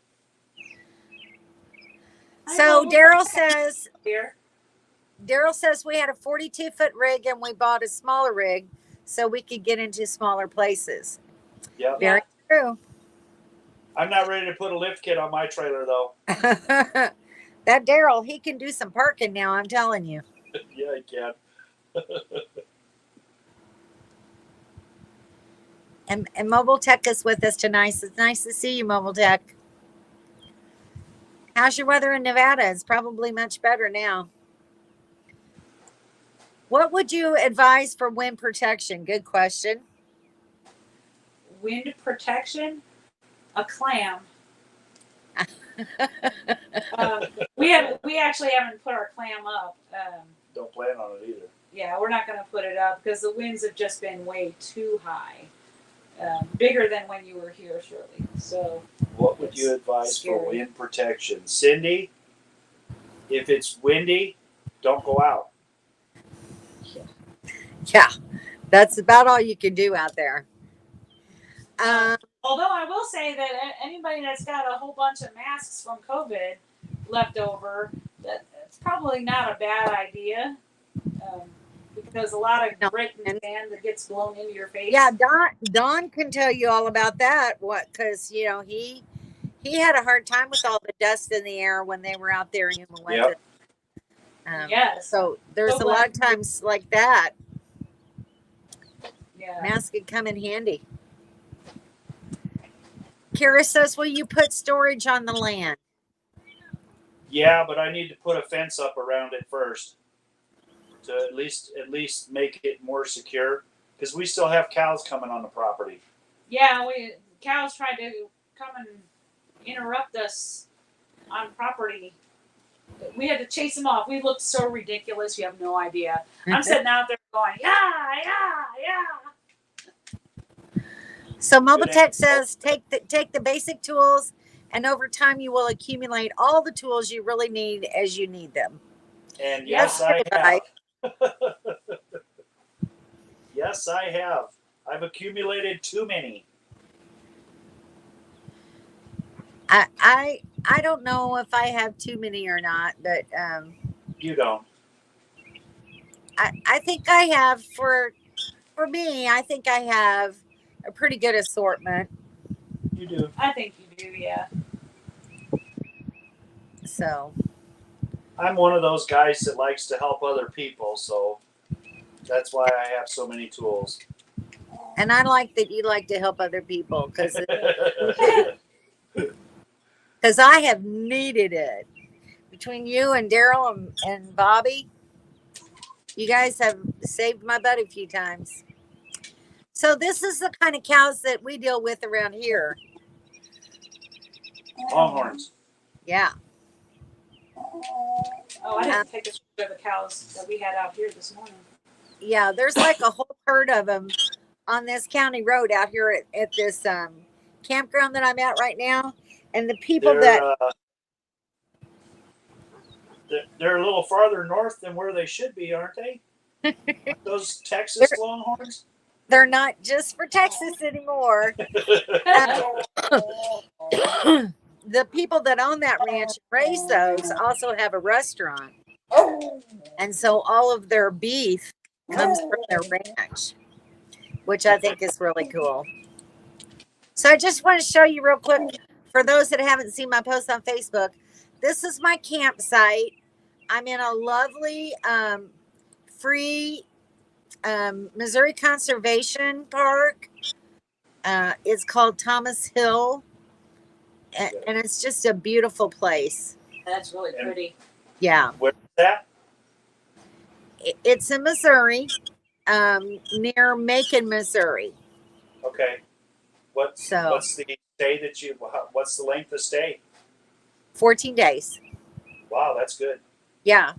Speaker 1: So Daryl says
Speaker 3: Here.
Speaker 1: we had a 42-foot rig and we bought a smaller rig so we could get into smaller places.
Speaker 2: Yep.
Speaker 1: Very true.
Speaker 2: I'm not ready to put a lift kit on my trailer though.
Speaker 1: That Daryl, he can do some parking now, I'm telling you.
Speaker 2: Yeah, I can.
Speaker 1: And Mobile Tech is with us tonight. It's nice to see you, Mobile Tech. How's your weather in Nevada? It's probably much better now. What would you advise for wind protection? Good question.
Speaker 3: Wind protection? A clam. We actually haven't put our clam up.
Speaker 2: Don't plan on it either.
Speaker 3: Yeah, we're not going to put it up because the winds have just been way too high. Bigger than when you were here, Shirley. So,
Speaker 2: what would you advise for wind protection? Cindy, if it's windy, don't go out.
Speaker 1: Yeah, that's about all you can do out there.
Speaker 3: Although I will say that anybody that's got a whole bunch of masks from COVID left over, that's probably not a bad idea. Because a lot of grit and sand that gets blown into your face.
Speaker 1: Yeah, Don can tell you all about that. Because he had a hard time with all the dust in the air when they were out there in the weather.
Speaker 3: Yep. Yes.
Speaker 1: So there's a lot of times like that.
Speaker 3: Yeah.
Speaker 1: Mask could come in handy. Kara says, "Will you put storage on the land?"
Speaker 2: Yeah, but I need to put a fence up around it first. To at least make it more secure, because we still have cows coming on the property.
Speaker 3: Yeah, cows tried to come and interrupt us on property. We had to chase them off. We looked so ridiculous. You have no idea. I'm sitting out there going, yeah.
Speaker 1: So Mobile Tech says, take the basic tools, and over time you will accumulate all the tools you really need as you need them.
Speaker 2: And yes, I have. Yes, I have. I've accumulated too many.
Speaker 1: I don't know if I have too many or not, but
Speaker 2: You don't.
Speaker 1: I think I have for me. I think I have a pretty good assortment.
Speaker 2: You do.
Speaker 3: I think you do, yeah.
Speaker 1: So
Speaker 2: I'm one of those guys that likes to help other people, so that's why I have so many tools.
Speaker 1: And I like that you like to help other people because I have needed it. Between you and Daryl and Bobby, you guys have saved my butt a few times. So this is the kind of cows that we deal with around here.
Speaker 2: Longhorns.
Speaker 1: Yeah.
Speaker 3: Oh, I didn't take a picture of the cows that we had out here this morning.
Speaker 1: Yeah, there's like a whole herd of them on this county road out here at this campground that I'm at right now. And the people
Speaker 2: they're a little farther north than where they should be, aren't they? Those Texas Longhorns?
Speaker 1: They're not just for Texas anymore. The people that own that ranch and raise those also have a restaurant. And so all of their beef comes from their ranch, which I think is really cool. So I just want to show you real quick, for those that haven't seen my post on Facebook, this is my campsite. I'm in a lovely free Missouri Conservation Park. It's called Thomas Hill. And it's just a beautiful place.
Speaker 3: That's really pretty.
Speaker 1: Yeah.
Speaker 2: Where's that?
Speaker 1: It's in Missouri, near Macon, Missouri.
Speaker 2: Okay. What's the stay that you? What's the length of stay?
Speaker 1: 14 days.
Speaker 2: Wow, that's good.
Speaker 1: Yeah.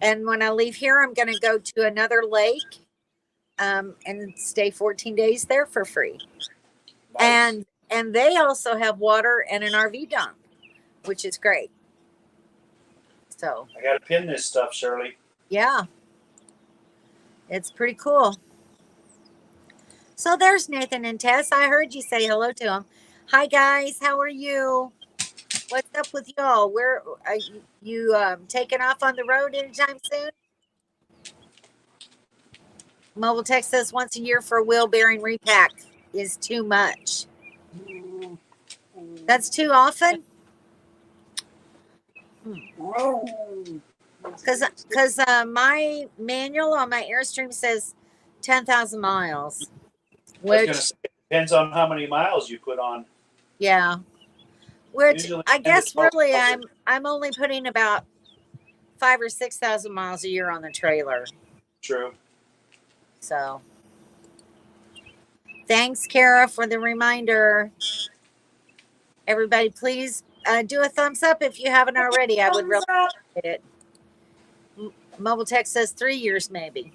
Speaker 1: And when I leave here, I'm going to go to another lake and stay 14 days there for free.
Speaker 2: Nice.
Speaker 1: And they also have water and an RV dump, which is great. So
Speaker 2: I got to pin this stuff, Shirley.
Speaker 1: yeah, it's pretty cool. So there's Nathan and Tess. I heard you say hello to them. Hi guys, how are you? What's up with y'all? Where are you taking off on the road anytime soon? Mobile Tech says once a year for a wheel bearing repack is too much. That's too often? Because my manual on my Airstream says 10,000 miles.
Speaker 2: I was
Speaker 1: Which,
Speaker 2: going to say, it depends on how many miles you put on.
Speaker 1: yeah. Which
Speaker 2: Usually
Speaker 1: I
Speaker 2: 10 to
Speaker 1: guess
Speaker 2: 12
Speaker 1: really
Speaker 2: miles.
Speaker 1: I'm only putting about 5,000 or 6,000 miles a year on the trailer.
Speaker 2: True.
Speaker 1: So thanks, Kara, for the reminder. Everybody, please do a thumbs up if you haven't already. I would really appreciate it. Mobile Tech says 3 years, maybe.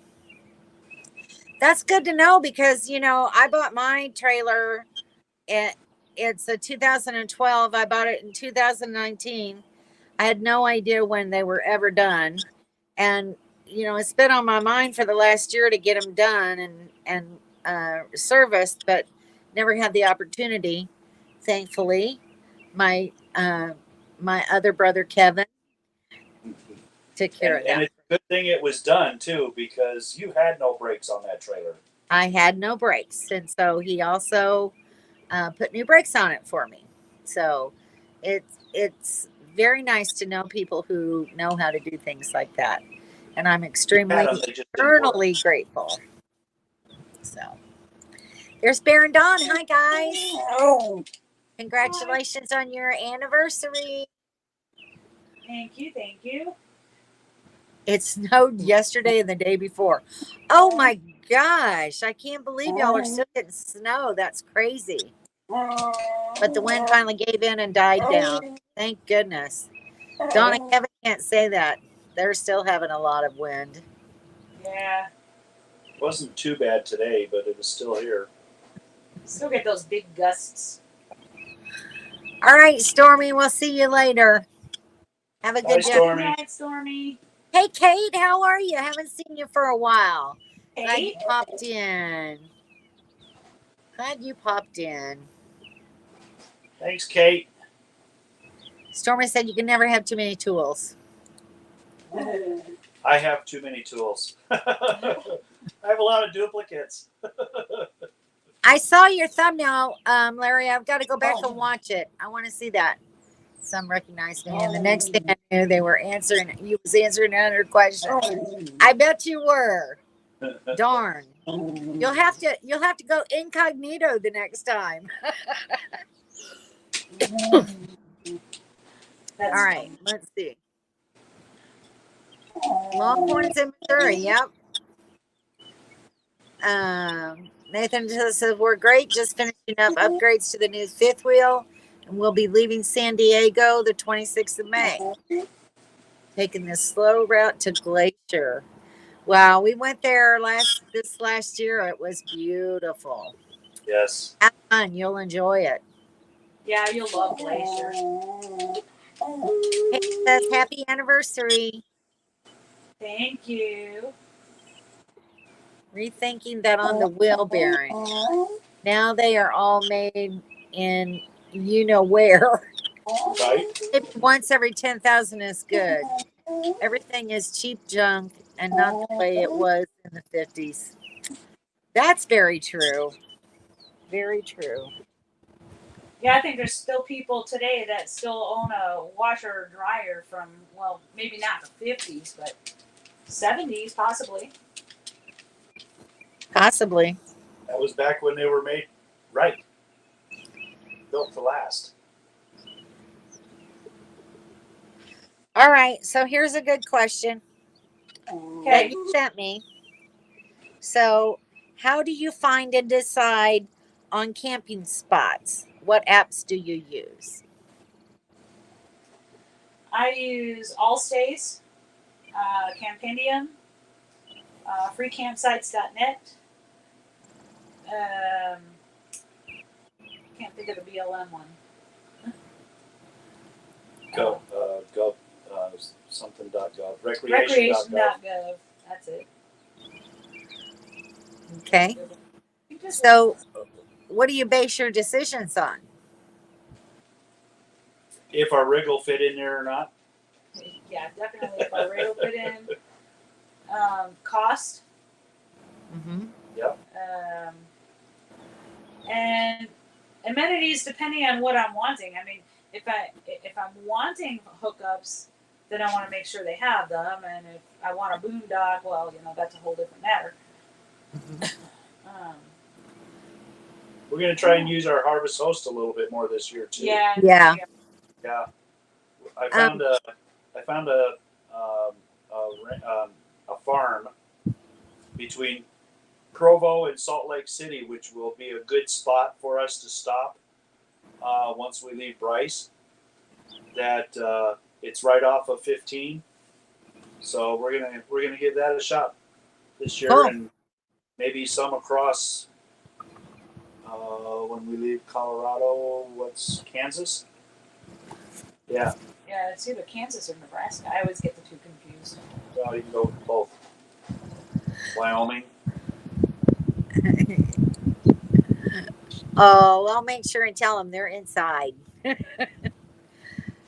Speaker 1: That's good to know because, you know, I bought my trailer. It's a 2012. I bought it in 2019. I had no idea when they were ever done. And, you know, it's been on my mind for the last year to get them done and serviced, but never had the opportunity. Thankfully, my other brother, Kevin, took care of that.
Speaker 2: And it's a good thing it was done, too, because you had no brakes on that trailer.
Speaker 1: I had no brakes. And so he also put new brakes on it for me. So it's very nice to know people who know how to do things like that. And I'm extremely,
Speaker 2: They just didn't work.
Speaker 1: eternally grateful. So there's Bear and Dawn. Hi, guys. Congratulations on your anniversary.
Speaker 3: Thank you. Thank you.
Speaker 1: It snowed yesterday and the day before. Oh my gosh. I can't believe y'all are still getting snow. That's crazy. But the wind finally gave in and died down. Thank goodness. Dawn and Kevin can't say that. They're still having a lot of wind.
Speaker 3: Yeah.
Speaker 2: It wasn't too bad today, but it was still here.
Speaker 3: Still get those big gusts.
Speaker 1: All right, Stormy, we'll see you later. Have a
Speaker 2: Bye,
Speaker 1: good day.
Speaker 2: Stormy.
Speaker 3: Good night, Stormy.
Speaker 1: Hey, Kate, how are you? Haven't seen you for a while. Glad you
Speaker 3: Kate?
Speaker 1: popped in. Glad you popped in.
Speaker 2: Thanks, Kate.
Speaker 1: Stormy said you can never have too many tools.
Speaker 2: I have too many tools. I have a lot of duplicates.
Speaker 1: I saw your thumbnail, Larry. I've got to go back and watch it. I want to see that. Some recognized me, and the next thing I knew, they were answering. You was answering another question. I bet you were. Darn. You'll have to go incognito the next time. All right, let's see. Longhorns in Missouri. Yep. Nathan says we're great. Just finishing up upgrades to the new fifth wheel, and we'll be leaving San Diego the 26th of May. Taking this slow route to Glacier. Wow, we went there this last year. It was beautiful.
Speaker 2: Yes.
Speaker 1: Have fun. You'll enjoy it.
Speaker 3: Yeah, you'll love Glacier.
Speaker 1: Hey, it says happy anniversary.
Speaker 3: Thank you.
Speaker 1: Rethinking that on the wheel bearing. Now they are all made in you know where.
Speaker 2: Right?
Speaker 1: Maybe once every 10,000 is good. Everything is cheap junk and not the way it was in the 50s. That's very true. Very true.
Speaker 3: Yeah, I think there's still people today that still own a washer or dryer from, well, maybe not the 50s, but 70s possibly.
Speaker 1: Possibly.
Speaker 2: That was back when they were made right. Built to last.
Speaker 1: All right. So here's a good question that
Speaker 3: Okay.
Speaker 1: you sent me. So, how do you find and decide on camping spots, what apps do you use?
Speaker 3: I use Allstays, Campendium, freecampsites.net. Can't think of the BLM one.
Speaker 2: Gov, something.gov, recreation.gov.
Speaker 3: Recreation.gov. That's it.
Speaker 1: Okay. So, what do you base your decisions on?
Speaker 2: If our rig will fit in there or not.
Speaker 3: Yeah, definitely. If our rate will fit in. Cost.
Speaker 1: Mm-hmm.
Speaker 2: Yep.
Speaker 3: And amenities depending on what I'm wanting. I mean, if I'm wanting hookups, then I want to make sure they have them. And if I want a boondock, well, that's a whole different matter.
Speaker 2: We're going to try and use our Harvest Host a little bit more this year too.
Speaker 3: Yeah.
Speaker 1: Yeah.
Speaker 2: Yeah. I found a farm between Provo and Salt Lake City, which will be a good spot for us to stop once we leave Bryce. That it's right off of 15, so we're gonna give that a shot this year, and maybe some across when we leave Colorado. What's Kansas? Yeah.
Speaker 3: Yeah, it's either Kansas or Nebraska. I always get the two confused.
Speaker 2: Well, you can go with both. Wyoming.
Speaker 1: Oh, I'll make sure and tell them they're inside.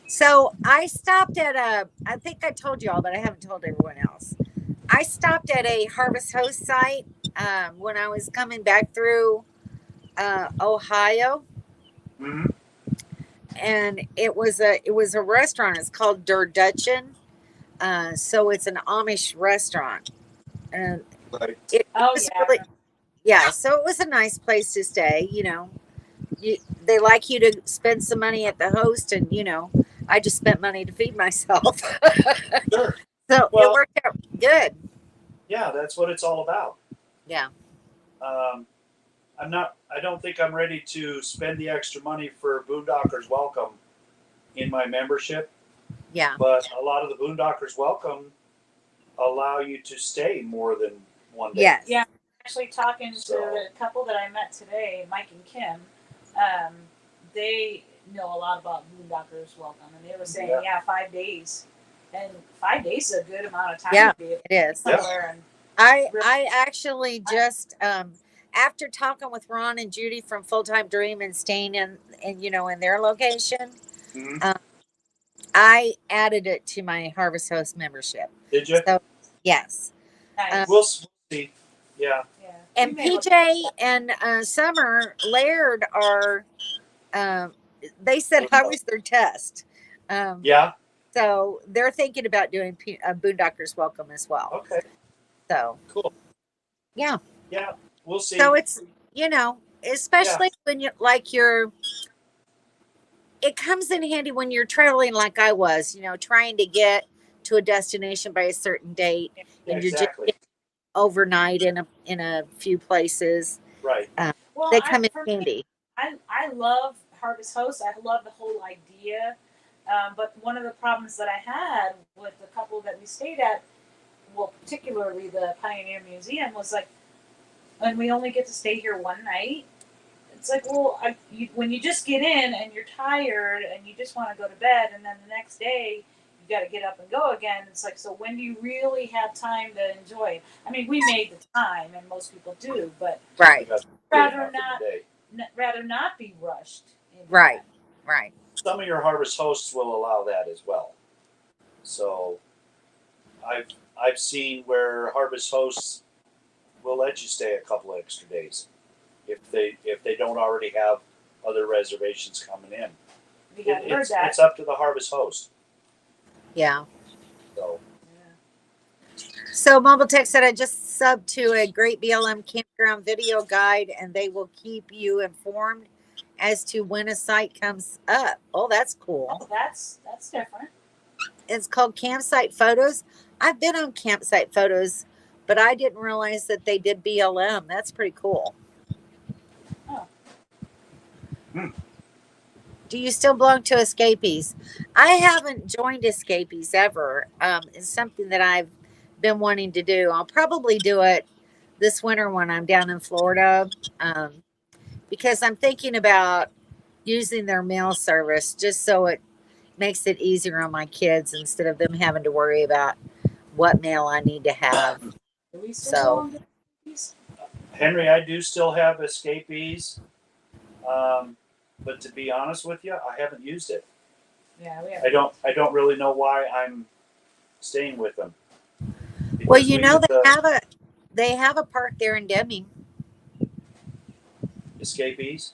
Speaker 1: So I stopped at I think I told you all, but I haven't told everyone else. I stopped at a Harvest Host site when I was coming back through Ohio.
Speaker 2: Mm-hmm.
Speaker 1: And it was a restaurant. It's called Der Dutchen. So it's an Amish restaurant. And
Speaker 2: Right.
Speaker 1: it
Speaker 3: Oh,
Speaker 1: was
Speaker 3: yeah.
Speaker 1: really, yeah, so it was a nice place to stay, they like you to spend some money at the host, and I just spent money to feed myself.
Speaker 2: Sure.
Speaker 1: So
Speaker 2: Well,
Speaker 1: it worked out good.
Speaker 2: Yeah, that's what it's all about.
Speaker 1: Yeah.
Speaker 2: I don't think I'm ready to spend the extra money for Boondockers Welcome in my membership.
Speaker 1: Yeah.
Speaker 2: But a lot of the Boondockers Welcome allow you to stay more than one day.
Speaker 1: Yes.
Speaker 3: Yeah. Actually, talking to a couple that I met today, Mike and Kim, they know a lot about Boondockers Welcome, and they were saying, 5 days, and 5 days is a good amount of time to be
Speaker 1: it is.
Speaker 3: somewhere. And
Speaker 1: I actually just after talking with Ron and Judy from Full Time Dream and staying in their location,
Speaker 2: Mm-hmm.
Speaker 1: I added it to my Harvest Host membership.
Speaker 2: Did you?
Speaker 1: So yes.
Speaker 3: nice.
Speaker 2: We'll see. Yeah.
Speaker 1: And PJ and Summer Laird are, they said I was their test.
Speaker 2: Yeah.
Speaker 1: So they're thinking about doing Boondockers Welcome as well.
Speaker 2: Okay.
Speaker 1: So.
Speaker 2: Cool.
Speaker 1: Yeah.
Speaker 2: Yeah. We'll see.
Speaker 1: So it's, especially when it comes in handy when you're traveling like I was, trying to get to a destination by a certain date.
Speaker 2: Yeah,
Speaker 1: and you're
Speaker 2: exactly.
Speaker 1: just overnight in a few places.
Speaker 2: Right.
Speaker 1: They come in handy.
Speaker 3: I love Harvest Host. I love the whole idea. But one of the problems that I had with the couple that we stayed at, well, particularly the Pioneer Museum, was like, and we only get to stay here one night. It's like, well, when you just get in and you're tired and you just want to go to bed, and then the next day you got to get up and go again. It's like, so when do you really have time to enjoy it? I mean, we made the time, and most people do, but
Speaker 1: Right.
Speaker 3: rather not be rushed.
Speaker 1: Right. Right.
Speaker 2: Some of your Harvest Hosts will allow that as well. So I've seen where Harvest Hosts will let you stay a couple of extra days if they don't already have other reservations coming in. It's up to the Harvest Host.
Speaker 1: Yeah.
Speaker 2: So
Speaker 1: Mobile Tech said I just subbed to a Great BLM Campground video guide, and they will keep you informed as to when a site comes up. Oh, that's cool.
Speaker 3: Oh, that's different.
Speaker 1: It's called Campsite Photos. I've been on Campsite Photos, but I didn't realize that they did BLM. That's pretty cool.
Speaker 3: Oh.
Speaker 1: Do you still belong to Escapees? I haven't joined Escapees ever. It's something that I've been wanting to do. I'll probably do it this winter when I'm down in Florida, because I'm thinking about using their mail service just so it makes it easier on my kids instead of them having to worry about what mail I need to have.
Speaker 3: Do we still
Speaker 1: So,
Speaker 3: belong to these?
Speaker 2: Henry, I do still have Escapees, but to be honest with you, I haven't used it.
Speaker 3: Yeah, we have.
Speaker 2: I don't really know why I'm staying with them.
Speaker 1: well,
Speaker 2: Because
Speaker 1: you
Speaker 2: we
Speaker 1: know
Speaker 2: use the
Speaker 1: they have a park there in Deming.
Speaker 2: Escapees.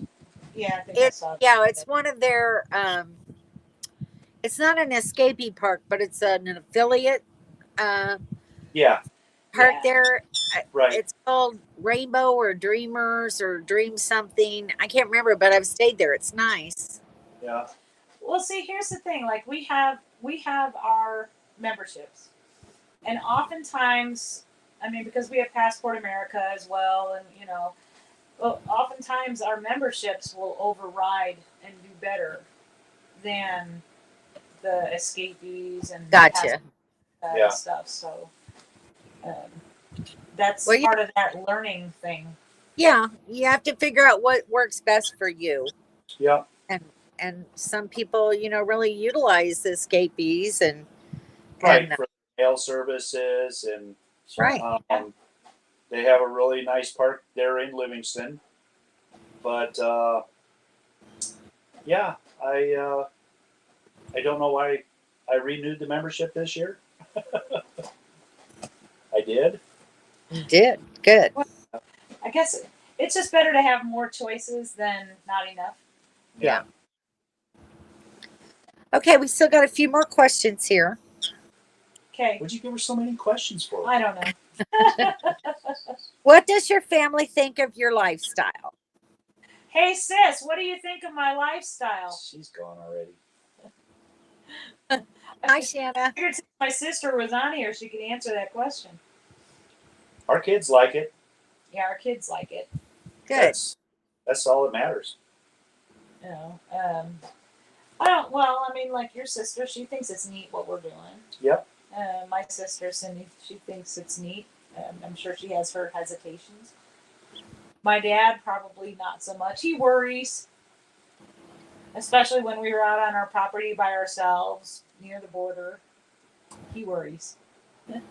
Speaker 3: Yeah, I think I saw.
Speaker 1: It's one of their it's not an escapee park, but it's an affiliate uh
Speaker 2: Yeah,
Speaker 1: park
Speaker 3: Yeah.
Speaker 1: there.
Speaker 2: right.
Speaker 1: It's called Rainbow or Dreamers or Dream something. I can't remember, but I've stayed there. It's nice.
Speaker 2: Yeah,
Speaker 3: Well, see, here's the thing. Like we have our memberships, and oftentimes, I mean, because we have Passport America as well, and well, oftentimes our memberships will override and do better than the escapees and
Speaker 1: Gotcha.
Speaker 2: Yeah.
Speaker 3: stuff. So that's
Speaker 1: Well,
Speaker 3: part of that learning thing.
Speaker 1: yeah, you have to figure out what works best for you.
Speaker 2: yeah,
Speaker 1: And some people, really utilize escapees and
Speaker 2: right.
Speaker 1: and
Speaker 2: For mail services and
Speaker 1: right.
Speaker 2: they have a really nice park there in Livingston. But yeah, I don't know why I renewed the membership this year. I did.
Speaker 1: You did good.
Speaker 3: I guess it's just better to have more choices than not enough.
Speaker 1: Yeah. Okay, we still got a few more questions here.
Speaker 3: Okay,
Speaker 2: What'd you give her so many questions for?
Speaker 3: I don't know.
Speaker 1: What does your family think of your lifestyle?
Speaker 3: Hey sis, what do you think of my lifestyle?
Speaker 2: She's gone already.
Speaker 1: Hi, Shanna.
Speaker 3: figured since my sister was on here, she could answer that question.
Speaker 2: Our kids like it.
Speaker 3: Yeah, our kids like it.
Speaker 1: Good.
Speaker 2: That's all that matters.
Speaker 3: You know, I don't. Well, I mean, like your sister, she thinks it's neat what we're doing.
Speaker 2: Yep.
Speaker 3: My sister Cindy, she thinks it's neat. I'm sure she has her hesitations. My dad probably not so much. He worries, especially when we were out on our property by ourselves near the border. He worries. But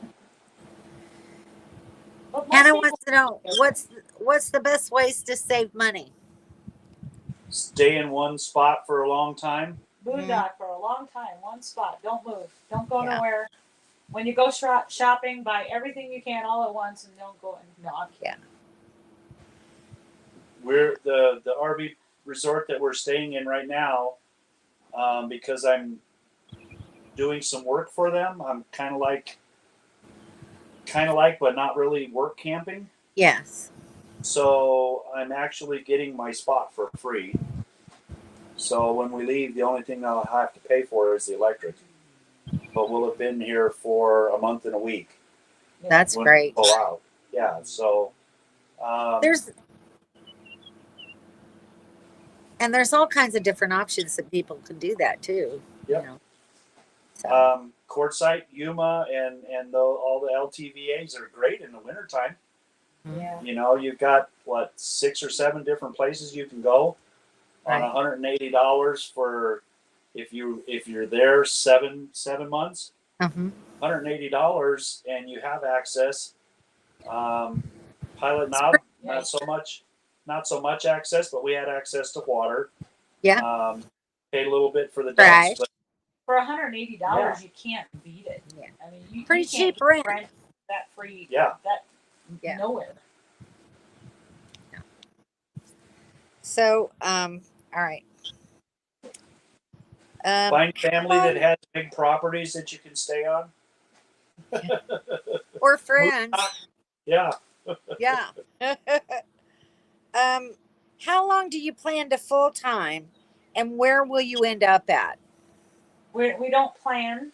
Speaker 3: most
Speaker 1: Hannah
Speaker 3: people-
Speaker 1: wants to know what's the best ways to save money?
Speaker 2: Stay in one spot for a long time.
Speaker 3: boondock for a long time, one spot. Don't move. Don't go
Speaker 1: Yeah.
Speaker 3: nowhere. When you go shopping, buy everything you can all at once, and don't go. No, I'm kidding.
Speaker 1: Yeah.
Speaker 2: We're the RV resort that we're staying in right now, because I'm doing some work for them. I'm kind of like, but not really work camping.
Speaker 1: Yes.
Speaker 2: So I'm actually getting my spot for free. So when we leave, the only thing I'll have to pay for is the electric. But we'll have been here for a month and a week.
Speaker 3: Yeah.
Speaker 1: That's
Speaker 2: when
Speaker 1: great.
Speaker 2: we pull out. Yeah. So
Speaker 1: There's all kinds of different options that people can do that too.
Speaker 2: Yep.
Speaker 1: So,
Speaker 2: Quartzsite, Yuma, and all the LTVAs are great in the wintertime.
Speaker 3: Yeah.
Speaker 2: You know, you've got 6 or 7 different places you can go on
Speaker 1: Right.
Speaker 2: $180 for if you're there seven months.
Speaker 1: mhm.
Speaker 2: $180 and you have access. Pilot Knob, not so much access, but we had access to water.
Speaker 1: Yeah.
Speaker 2: Paid a little bit for the
Speaker 1: Right.
Speaker 2: ducks, but
Speaker 3: For $180, you can't beat it.
Speaker 1: Yeah.
Speaker 3: I mean, you
Speaker 1: Pretty
Speaker 3: you can't
Speaker 1: cheap rent.
Speaker 3: that free.
Speaker 2: Yeah.
Speaker 3: That
Speaker 1: Yeah.
Speaker 3: nowhere.
Speaker 1: So, all right.
Speaker 2: find family that has big properties that you can stay on.
Speaker 1: Or friends.
Speaker 2: Yeah.
Speaker 1: Yeah. How long do you plan to full time, and where will you end up at?
Speaker 3: We don't plan.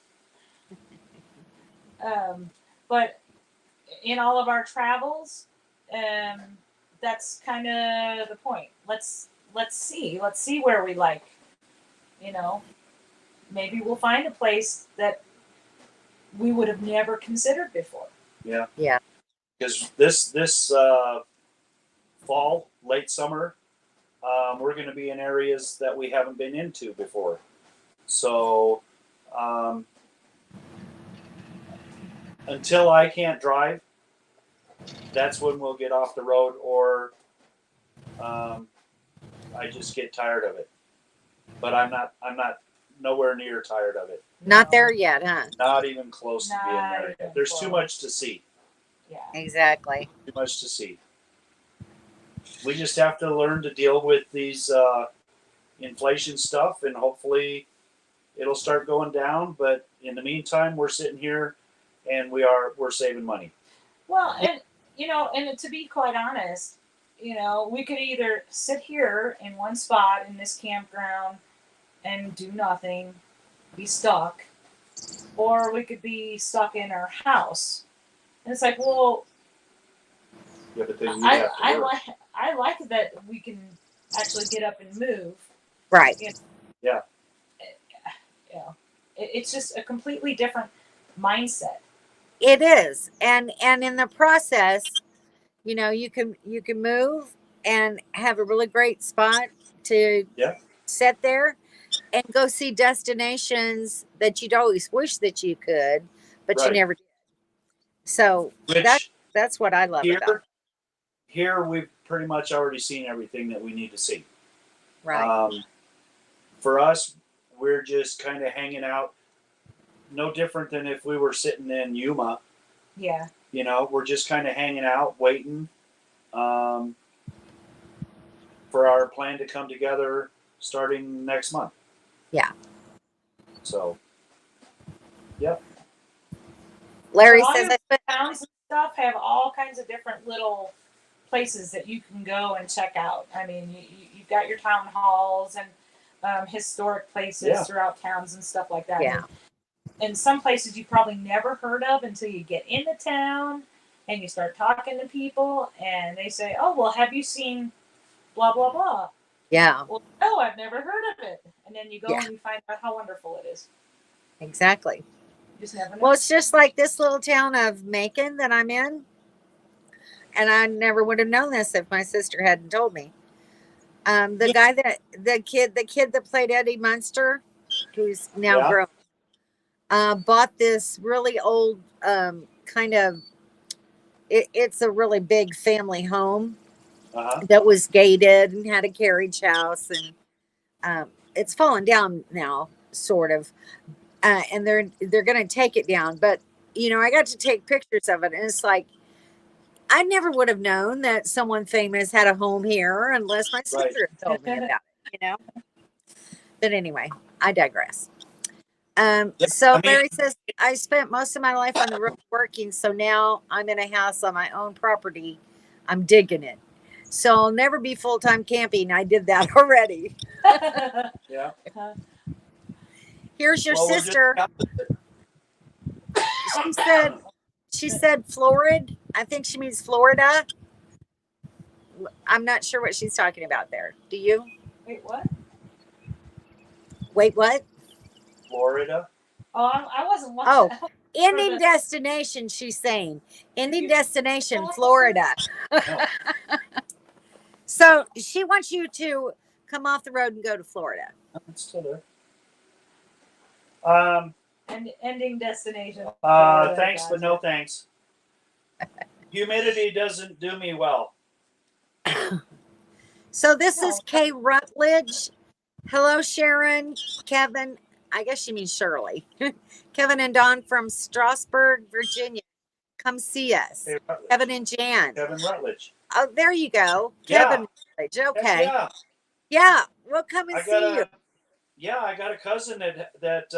Speaker 3: But in all of our travels, that's kind of the point. let's see where we like, maybe we'll find a place that we would have never considered before.
Speaker 2: Yeah.
Speaker 1: Yeah.
Speaker 2: Because this fall, late summer, we're going to be in areas that we haven't been into before. So until I can't drive, that's when we'll get off the road, or I just get tired of it. But I'm not nowhere near tired of it.
Speaker 1: Not there yet, huh?
Speaker 2: Not even close to being
Speaker 3: Not
Speaker 2: there
Speaker 3: even
Speaker 2: yet. There's too
Speaker 3: close.
Speaker 2: much to see.
Speaker 3: Yeah.
Speaker 1: Exactly.
Speaker 2: Too much to see. We just have to learn to deal with these inflation stuff, and hopefully it'll start going down. But in the meantime, we're sitting here and we're saving money.
Speaker 3: Well, and to be quite honest, we could either sit here in one spot in this campground and do nothing, be stuck, or we could be stuck in our house. And it's like, well,
Speaker 2: Yeah, but then you have to
Speaker 3: I
Speaker 2: work.
Speaker 3: like that we can actually get up and move.
Speaker 1: Right.
Speaker 3: It's just a completely different mindset.
Speaker 1: It is. And in the process, you can move and have a really great spot to sit there and go see destinations that you'd always wish that you could, but you
Speaker 2: Right.
Speaker 1: never did. So
Speaker 2: Which
Speaker 1: that's what I love about it.
Speaker 2: here we've pretty much already seen everything that we need to see.
Speaker 1: Right.
Speaker 2: For us, we're just kind of hanging out. No different than if we were sitting in Yuma.
Speaker 3: Yeah.
Speaker 2: We're just kind of hanging out, waiting for our plan to come together starting next month.
Speaker 1: Yeah.
Speaker 2: So, yep.
Speaker 1: Larry
Speaker 3: All
Speaker 1: says,
Speaker 3: your towns and stuff have all kinds of different little places that you can go and check out. I mean, you've got your town halls and historic places throughout towns and stuff like that.
Speaker 1: Yeah.
Speaker 3: And some places you probably never heard of until you get into town and you start talking to people and they say, oh, well, have you seen blah, blah, blah?
Speaker 1: yeah,
Speaker 3: Well, no, I've never heard of it. And then you go
Speaker 1: Yeah.
Speaker 3: and you find out how wonderful it is.
Speaker 1: exactly.
Speaker 3: You just never know.
Speaker 1: Well, it's just like this little town of Macon that I'm in. And I never would have known this if my sister hadn't told me. The kid that played Eddie Munster, who's now grown, bought this really old kind of. It's a really big family home that was gated and had a carriage house, and it's fallen down now, sort of. And they're going to take it down, but I got to take pictures of it, and it's like, I never would have known that someone famous had a home here unless my sister had told me about it, But anyway, I digress. So Larry says, I spent most of my life on the road working, so now I'm in a house on my own property. I'm digging it. So I'll never be full-time camping. I did that already.
Speaker 2: Yeah.
Speaker 1: Here's your sister. She said Florida. I think she means Florida. I'm not sure what she's talking about there. Do you?
Speaker 3: Wait, what?
Speaker 1: Wait, what?
Speaker 2: Florida.
Speaker 3: Oh, I wasn't watching.
Speaker 1: Oh, ending destination, she's saying. Ending destination, Florida. So she wants you to come off the road and go to Florida.
Speaker 2: It's still there.
Speaker 3: And ending destination.
Speaker 2: Thanks, but no thanks. Humidity doesn't do me well.
Speaker 1: So this is Kay Rutledge. Hello, Sharon, Kevin. I guess she means Shirley. Kevin and Dawn from Strasburg, Virginia. Come see us.
Speaker 2: Hey,
Speaker 1: Kevin and Jan.
Speaker 2: Kevin Rutledge.
Speaker 1: Oh, there you go.
Speaker 2: Yeah.
Speaker 1: Kevin Rutledge. Okay.
Speaker 2: Yeah.
Speaker 1: Yeah, we'll come and see you.
Speaker 2: Yeah, I got a cousin that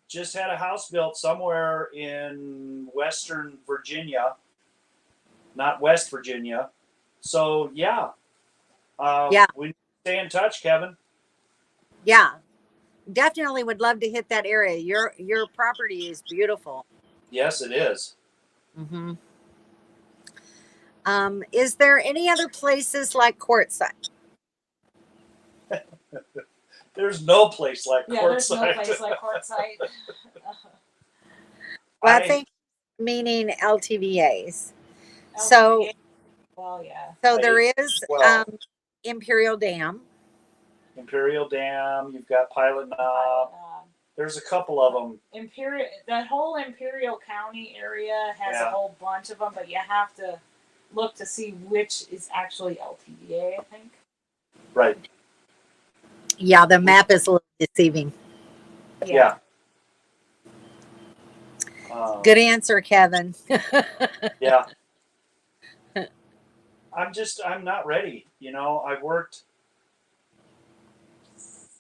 Speaker 2: just had a house built somewhere in Western Virginia, not West Virginia. So yeah. We stay in touch, Kevin.
Speaker 1: Yeah, definitely would love to hit that area. Your property is beautiful.
Speaker 2: Yes, it is.
Speaker 1: Mm-hmm. Is there any other places like Quartzsite?
Speaker 2: There's no place like
Speaker 3: Yeah, there's no
Speaker 2: Quartzsite.
Speaker 3: place like Quartzsite.
Speaker 1: Well, I think meaning LTVAs. So,
Speaker 3: LTVA. Well, yeah.
Speaker 1: so there is
Speaker 2: Well.
Speaker 1: Imperial Dam.
Speaker 2: Imperial Dam. You've got Pilot Knob. There's a couple of them.
Speaker 3: That whole Imperial County area has a whole bunch of them, but you have to look to see which is actually LTVA, I think.
Speaker 2: Right.
Speaker 1: Yeah, the map is a little deceiving.
Speaker 2: Yeah.
Speaker 1: Good answer, Kevin.
Speaker 2: Yeah. I'm not ready. You know, I've worked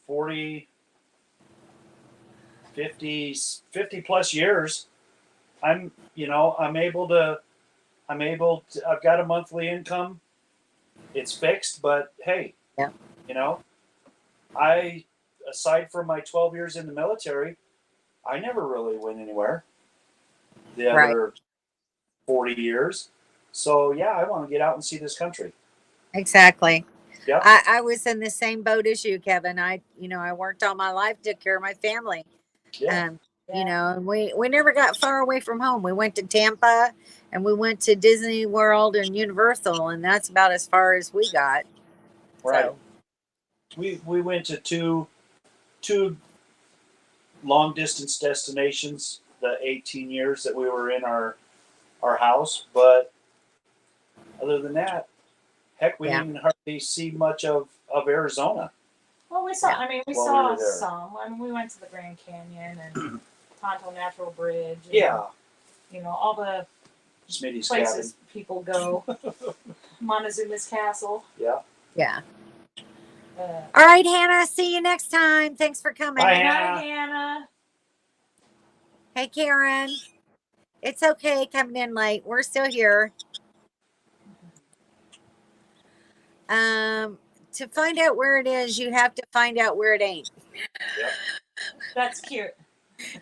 Speaker 2: 40, 50 plus years. I've got a monthly income. It's fixed, but hey,
Speaker 1: yeah.
Speaker 2: You know, aside from my 12 years in the military, I never really went anywhere the other 40 years. So yeah, I want to get out and see this country.
Speaker 1: Exactly.
Speaker 2: Yeah.
Speaker 1: I was in the same boat as you, Kevin. I worked all my life, took care of my family.
Speaker 2: Yeah.
Speaker 1: And we never got far away from home. We went to Tampa and we went to Disney World and Universal, and that's about as far as we got.
Speaker 2: Right.
Speaker 1: So.
Speaker 2: We went to two long distance destinations the 18 years that we were in our house, but other than that, heck, we didn't hardly see much of Arizona.
Speaker 3: Well, we saw. I mean, we saw some. I mean, we went to the Grand Canyon and Tonto Natural Bridge. And, all the
Speaker 2: Smitty's
Speaker 3: places
Speaker 2: cabin.
Speaker 3: People go. Montezuma's Castle.
Speaker 2: Yeah.
Speaker 1: Yeah. All right, Hannah. See you next time. Thanks for coming.
Speaker 2: Bye,
Speaker 3: Hannah.
Speaker 1: Hey, Karen. It's okay coming in late. We're still here. To find out where it is, you have to find out where it ain't.
Speaker 2: Yep.
Speaker 3: That's cute.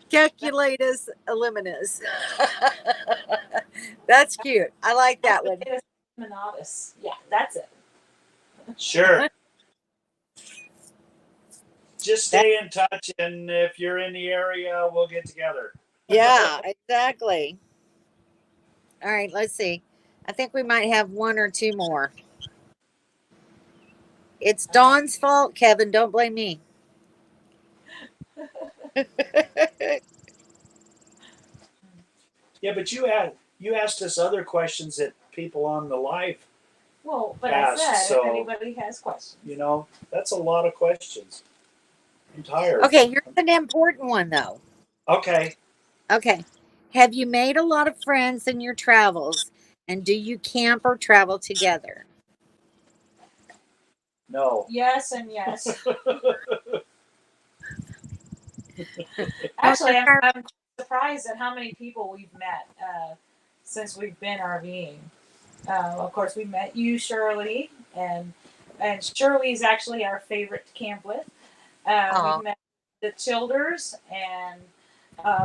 Speaker 1: Calculatus eliminus. That's cute. I like that one.
Speaker 3: Monotus. Yeah, that's it.
Speaker 2: Sure. Just stay in touch, and if you're in the area, we'll get together.
Speaker 1: Yeah, exactly. All right, let's see. I think we might have one or two more. It's Dawn's fault, Kevin. Don't blame me.
Speaker 2: Yeah, but you asked us other questions that people on the live.
Speaker 3: Well, but
Speaker 2: asked,
Speaker 3: I said
Speaker 2: so,
Speaker 3: if anybody has questions.
Speaker 2: That's a lot of questions. I'm tired.
Speaker 1: Okay, here's an important one though.
Speaker 2: Okay.
Speaker 1: Have you made a lot of friends in your travels, and do you camp or travel together?
Speaker 2: No.
Speaker 3: Yes and yes. Actually, I'm surprised at how many people we've met since we've been RVing. Of course, we met you, Shirley, and Shirley's actually our favorite to camp with. We've met the Childers and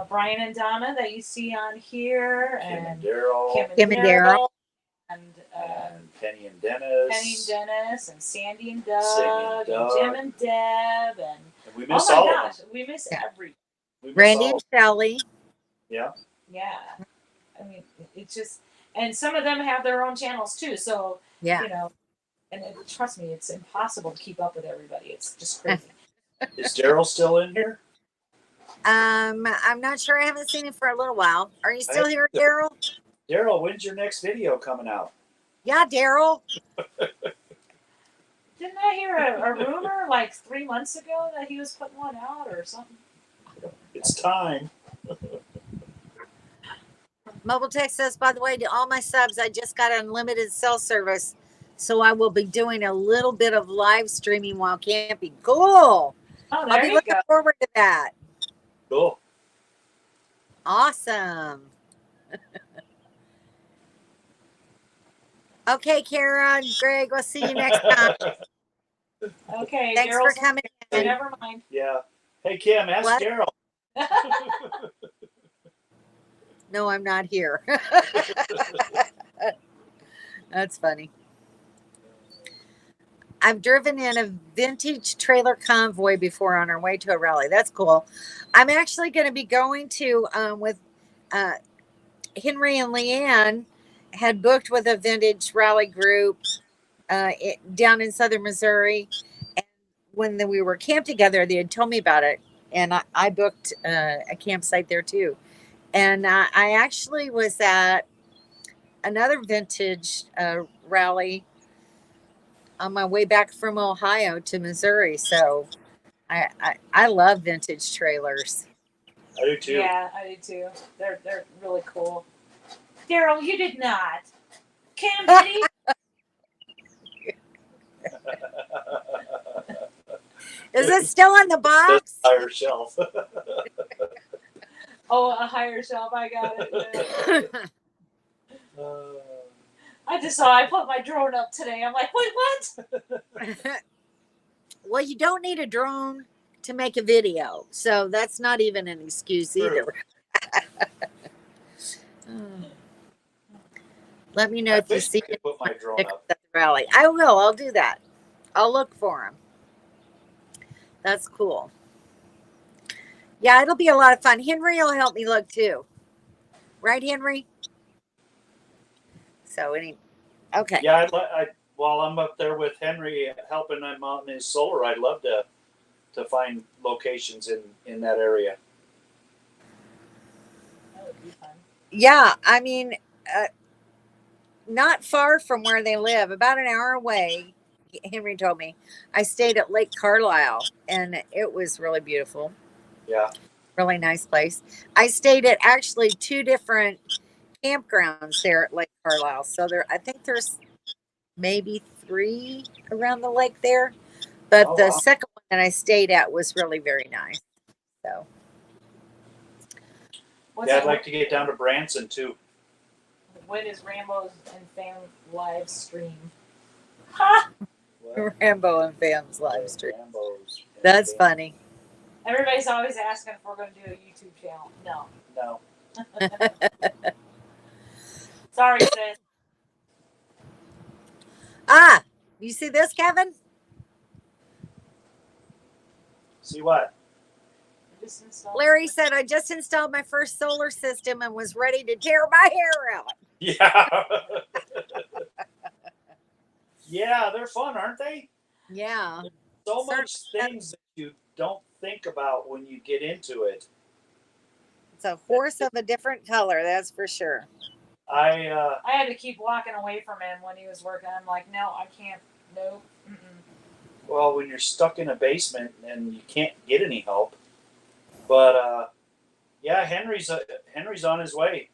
Speaker 3: Brian and Donna that you see on here,
Speaker 2: Kim
Speaker 3: and
Speaker 2: Daryl.
Speaker 1: Kim and Daryl.
Speaker 3: And
Speaker 2: Penny and Dennis.
Speaker 3: And Sandy and Doug. And Jim and Deb. And
Speaker 2: we miss all of them.
Speaker 3: We miss every.
Speaker 1: Randy and Shelly.
Speaker 2: Yeah.
Speaker 3: Yeah. I mean, it's just, and some of them have their own channels too. So, and trust me, it's impossible to keep up with everybody. It's just crazy.
Speaker 2: Is Daryl still in here?
Speaker 1: I'm not sure. I haven't seen him for a little while. Are you still here, Daryl?
Speaker 2: Daryl, when's your next video coming out?
Speaker 1: Yeah, Daryl.
Speaker 3: Didn't I hear a rumor like 3 months ago that he was putting one out or something?
Speaker 2: It's time.
Speaker 1: Mobile Tech says, by the way, to all my subs, I just got unlimited cell service, so I will be doing a little bit of live streaming while camping. Cool.
Speaker 3: Oh, there
Speaker 1: I'll be
Speaker 3: you
Speaker 1: looking
Speaker 3: go.
Speaker 1: forward to that.
Speaker 2: Cool.
Speaker 1: Awesome. Okay, Kara, Greg, we'll see you next time.
Speaker 3: Okay.
Speaker 1: Thanks for coming in.
Speaker 3: Never mind.
Speaker 2: Yeah. Hey, Kim, ask Daryl.
Speaker 1: No, I'm not here. That's funny. I've driven in a vintage trailer convoy before on our way to a rally. That's cool. I'm actually going to be going to with uh, Henry and Leanne had booked with a vintage rally group down in southern Missouri. And when we were camped together, they had told me about it, and I booked a campsite there too. And I actually was at another vintage rally on my way back from Ohio to Missouri. So I love vintage trailers.
Speaker 2: I do too.
Speaker 3: Yeah, I do too. They're really cool. Daryl, you did not. Cam, did he?
Speaker 1: Is it still on the box?
Speaker 2: Higher shelf.
Speaker 3: Oh, a higher shelf. I got it. Yeah. I just saw I put my drone up today. I'm like, wait, what?
Speaker 1: Well, you don't need a drone to make a video, so that's not even an excuse either. Let me know if you see
Speaker 2: I could put my drone up.
Speaker 1: at the rally. I will. I'll do that. I'll look for them. That's cool. Yeah, it'll be a lot of fun. Henry will help me look too. Right, Henry? So, okay.
Speaker 2: Yeah, while I'm up there with Henry helping him out in his solar, I'd love to find locations in that area.
Speaker 3: That would be fun.
Speaker 1: Yeah, I mean, not far from where they live, about an hour away. Henry told me I stayed at Lake Carlisle, and it was really beautiful.
Speaker 2: Yeah.
Speaker 1: Really nice place. I stayed at actually 2 different campgrounds there at Lake Carlisle. So I think there's maybe 3 around the lake there. But the second one that I stayed at was really very nice. So.
Speaker 2: I'd like to get down to Branson too.
Speaker 3: When is Rambo's and Fam live stream? Ha!
Speaker 1: Rambo and Fam's live stream.
Speaker 2: Rambo's
Speaker 1: That's funny.
Speaker 3: Everybody's always asking if we're going to do a YouTube channel. No. Sorry, sis.
Speaker 1: You see this, Kevin?
Speaker 2: See what?
Speaker 1: Larry said, I just installed my first solar system and was ready to tear my hair out.
Speaker 2: Yeah. Yeah, they're fun, aren't they?
Speaker 1: Yeah.
Speaker 2: So much things that you don't think about when you get into it.
Speaker 3: It's
Speaker 1: a horse of a different color, that's for sure.
Speaker 3: I had to keep walking away from him when he was working. I'm like, no, I can't. No. Mm-mm.
Speaker 2: Well, when you're stuck in a basement and you can't get any help. But yeah, Henry's on his way.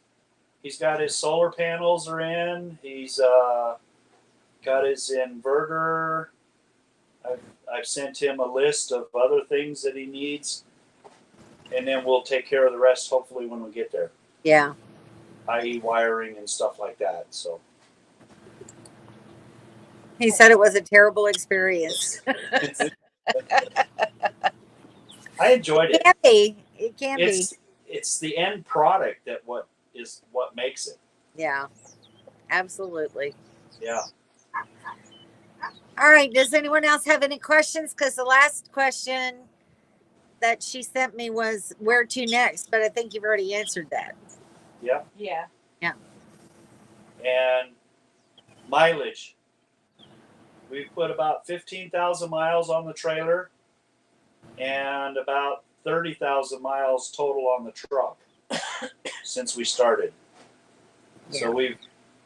Speaker 2: He's got his solar panels are in. He's got his inverter. I've sent him a list of other things that he needs, and then we'll take care of the rest hopefully when we get there.
Speaker 1: Yeah.
Speaker 2: I.e. wiring and stuff like that. So
Speaker 1: he said it was a terrible experience.
Speaker 2: I enjoyed it.
Speaker 1: It can be.
Speaker 2: It's the end product that what makes it.
Speaker 1: Yeah, absolutely.
Speaker 2: Yeah.
Speaker 1: All right. Does anyone else have any questions? Because the last question that she sent me was where to next, but I think you've already answered that.
Speaker 2: Yeah.
Speaker 3: Yeah.
Speaker 1: Yeah.
Speaker 2: And mileage. We've put about 15,000 miles on the trailer and about 30,000 miles total on the truck since we started. Yeah. So we've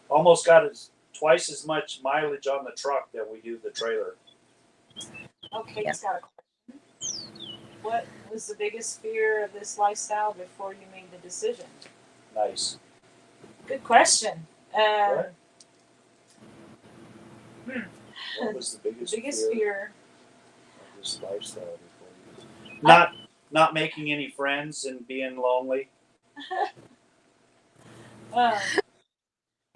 Speaker 2: almost got twice as much mileage on the truck that we do the trailer.
Speaker 3: Okay, just got a question. What was the biggest fear of this lifestyle before you made the decision?
Speaker 2: Nice.
Speaker 3: Good question.
Speaker 2: What was the biggest fear of this lifestyle before you? Not making any friends and being lonely.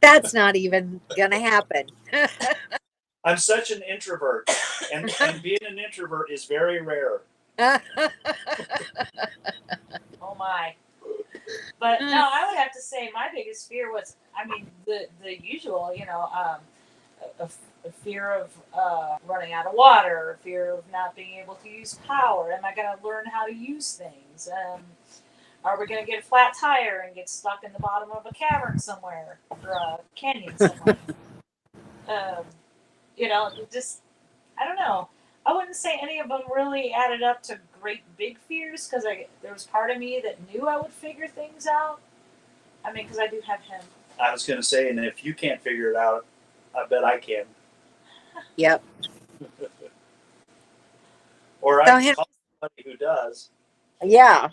Speaker 1: That's not even gonna happen.
Speaker 2: I'm such an introvert, and being an introvert is very rare.
Speaker 3: Oh my! But no, I would have to say my biggest fear was, I mean, the usual, a fear of running out of water, a fear of not being able to use power. Am I going to learn how to use things? Are we going to get a flat tire and get stuck in the bottom of a cavern somewhere or a canyon somewhere? Just I don't know. I wouldn't say any of them really added up to great big fears because there was part of me that knew I would figure things out. I mean, because I do have him.
Speaker 2: I was going to say, and if you can't figure it out, I bet I can.
Speaker 1: Yep.
Speaker 2: Or I
Speaker 1: So
Speaker 2: can call somebody who does.
Speaker 1: Yeah.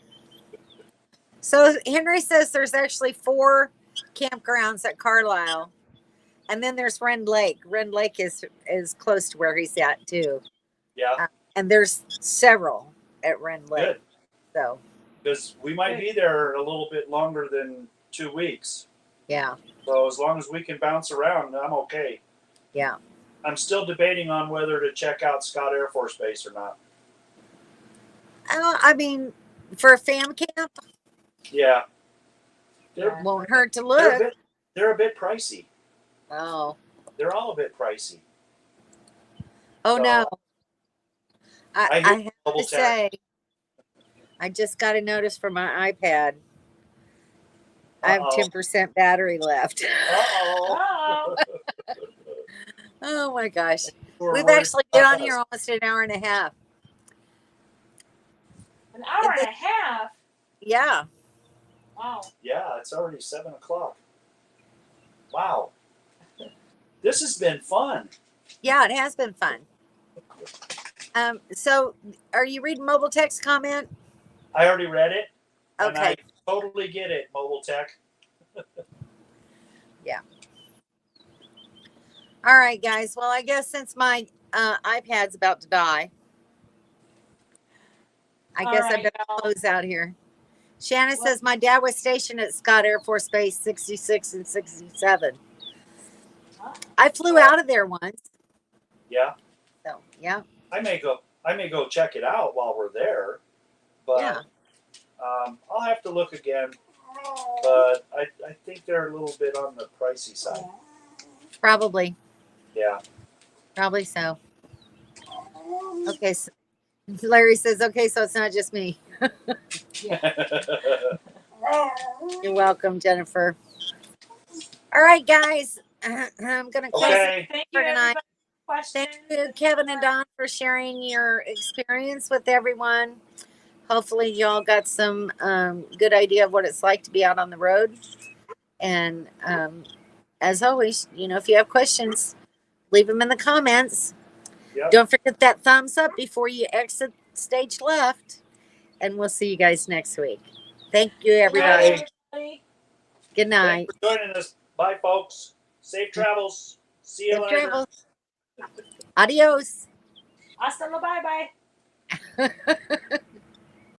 Speaker 1: So Henry says there's actually 4 campgrounds at Carlisle. And then there's Rend Lake. Rend Lake is close to where he's at too.
Speaker 2: Yeah.
Speaker 1: And there's several at Rend Lake.
Speaker 2: Good.
Speaker 1: So.
Speaker 2: Because we might be there a little bit longer than 2 weeks.
Speaker 1: Yeah.
Speaker 2: So as long as we can bounce around, I'm okay.
Speaker 1: Yeah.
Speaker 2: I'm still debating on whether to check out Scott Air Force Base or not.
Speaker 1: I mean, for a fam camp,
Speaker 2: Yeah.
Speaker 1: won't hurt to look.
Speaker 2: They're a bit pricey.
Speaker 1: Oh.
Speaker 2: They're all a bit pricey.
Speaker 1: Oh,
Speaker 2: So,
Speaker 1: no. I have
Speaker 2: double
Speaker 1: to say, I just got a notice from my iPad. I have 10% battery left.
Speaker 2: Uh-oh.
Speaker 1: Oh, my gosh.
Speaker 2: We're
Speaker 1: We've
Speaker 2: worried
Speaker 1: actually been
Speaker 2: about
Speaker 1: on here
Speaker 2: us.
Speaker 1: almost an hour and a half.
Speaker 3: An hour and a half?
Speaker 1: Yeah.
Speaker 3: Wow.
Speaker 2: Yeah, it's already 7 o'clock. Wow. This has been fun.
Speaker 1: Yeah, it has been fun. So are you reading Mobile Tech's comment?
Speaker 2: I already read it. And
Speaker 1: Okay.
Speaker 2: I totally get it, Mobile Tech.
Speaker 1: Yeah. All right, guys. Well, I guess since my iPad's about to die, I guess I better close out here. Shannon says my dad was stationed at Scott Air Force Base 66 and 67. I flew out of there once.
Speaker 2: Yeah.
Speaker 1: So, yeah.
Speaker 2: I may go check it out while we're there. But
Speaker 1: Yeah.
Speaker 2: I'll have to look again. But I think they're a little bit on the pricey side.
Speaker 1: Probably.
Speaker 2: Yeah.
Speaker 1: Probably so. Okay. So Larry says, okay, so it's not just me. You're welcome, Jennifer. All right, guys. I'm going to close
Speaker 2: Okay.
Speaker 3: Thank
Speaker 1: for
Speaker 3: you,
Speaker 1: tonight.
Speaker 3: questions.
Speaker 1: Thank you, Kevin and Don, for sharing your experience with everyone. Hopefully, y'all got some good idea of what it's like to be out on the road. And as always, if you have questions, leave them in the comments.
Speaker 2: Yep.
Speaker 1: Don't forget that thumbs up before you exit stage left. And we'll see you guys next week. Thank you, everybody.
Speaker 2: Okay.
Speaker 1: Good night.
Speaker 2: Thanks for joining us. Bye, folks. Safe travels. See you
Speaker 1: Safe
Speaker 2: later.
Speaker 1: travels. Adios.
Speaker 3: Hasta la bye-bye.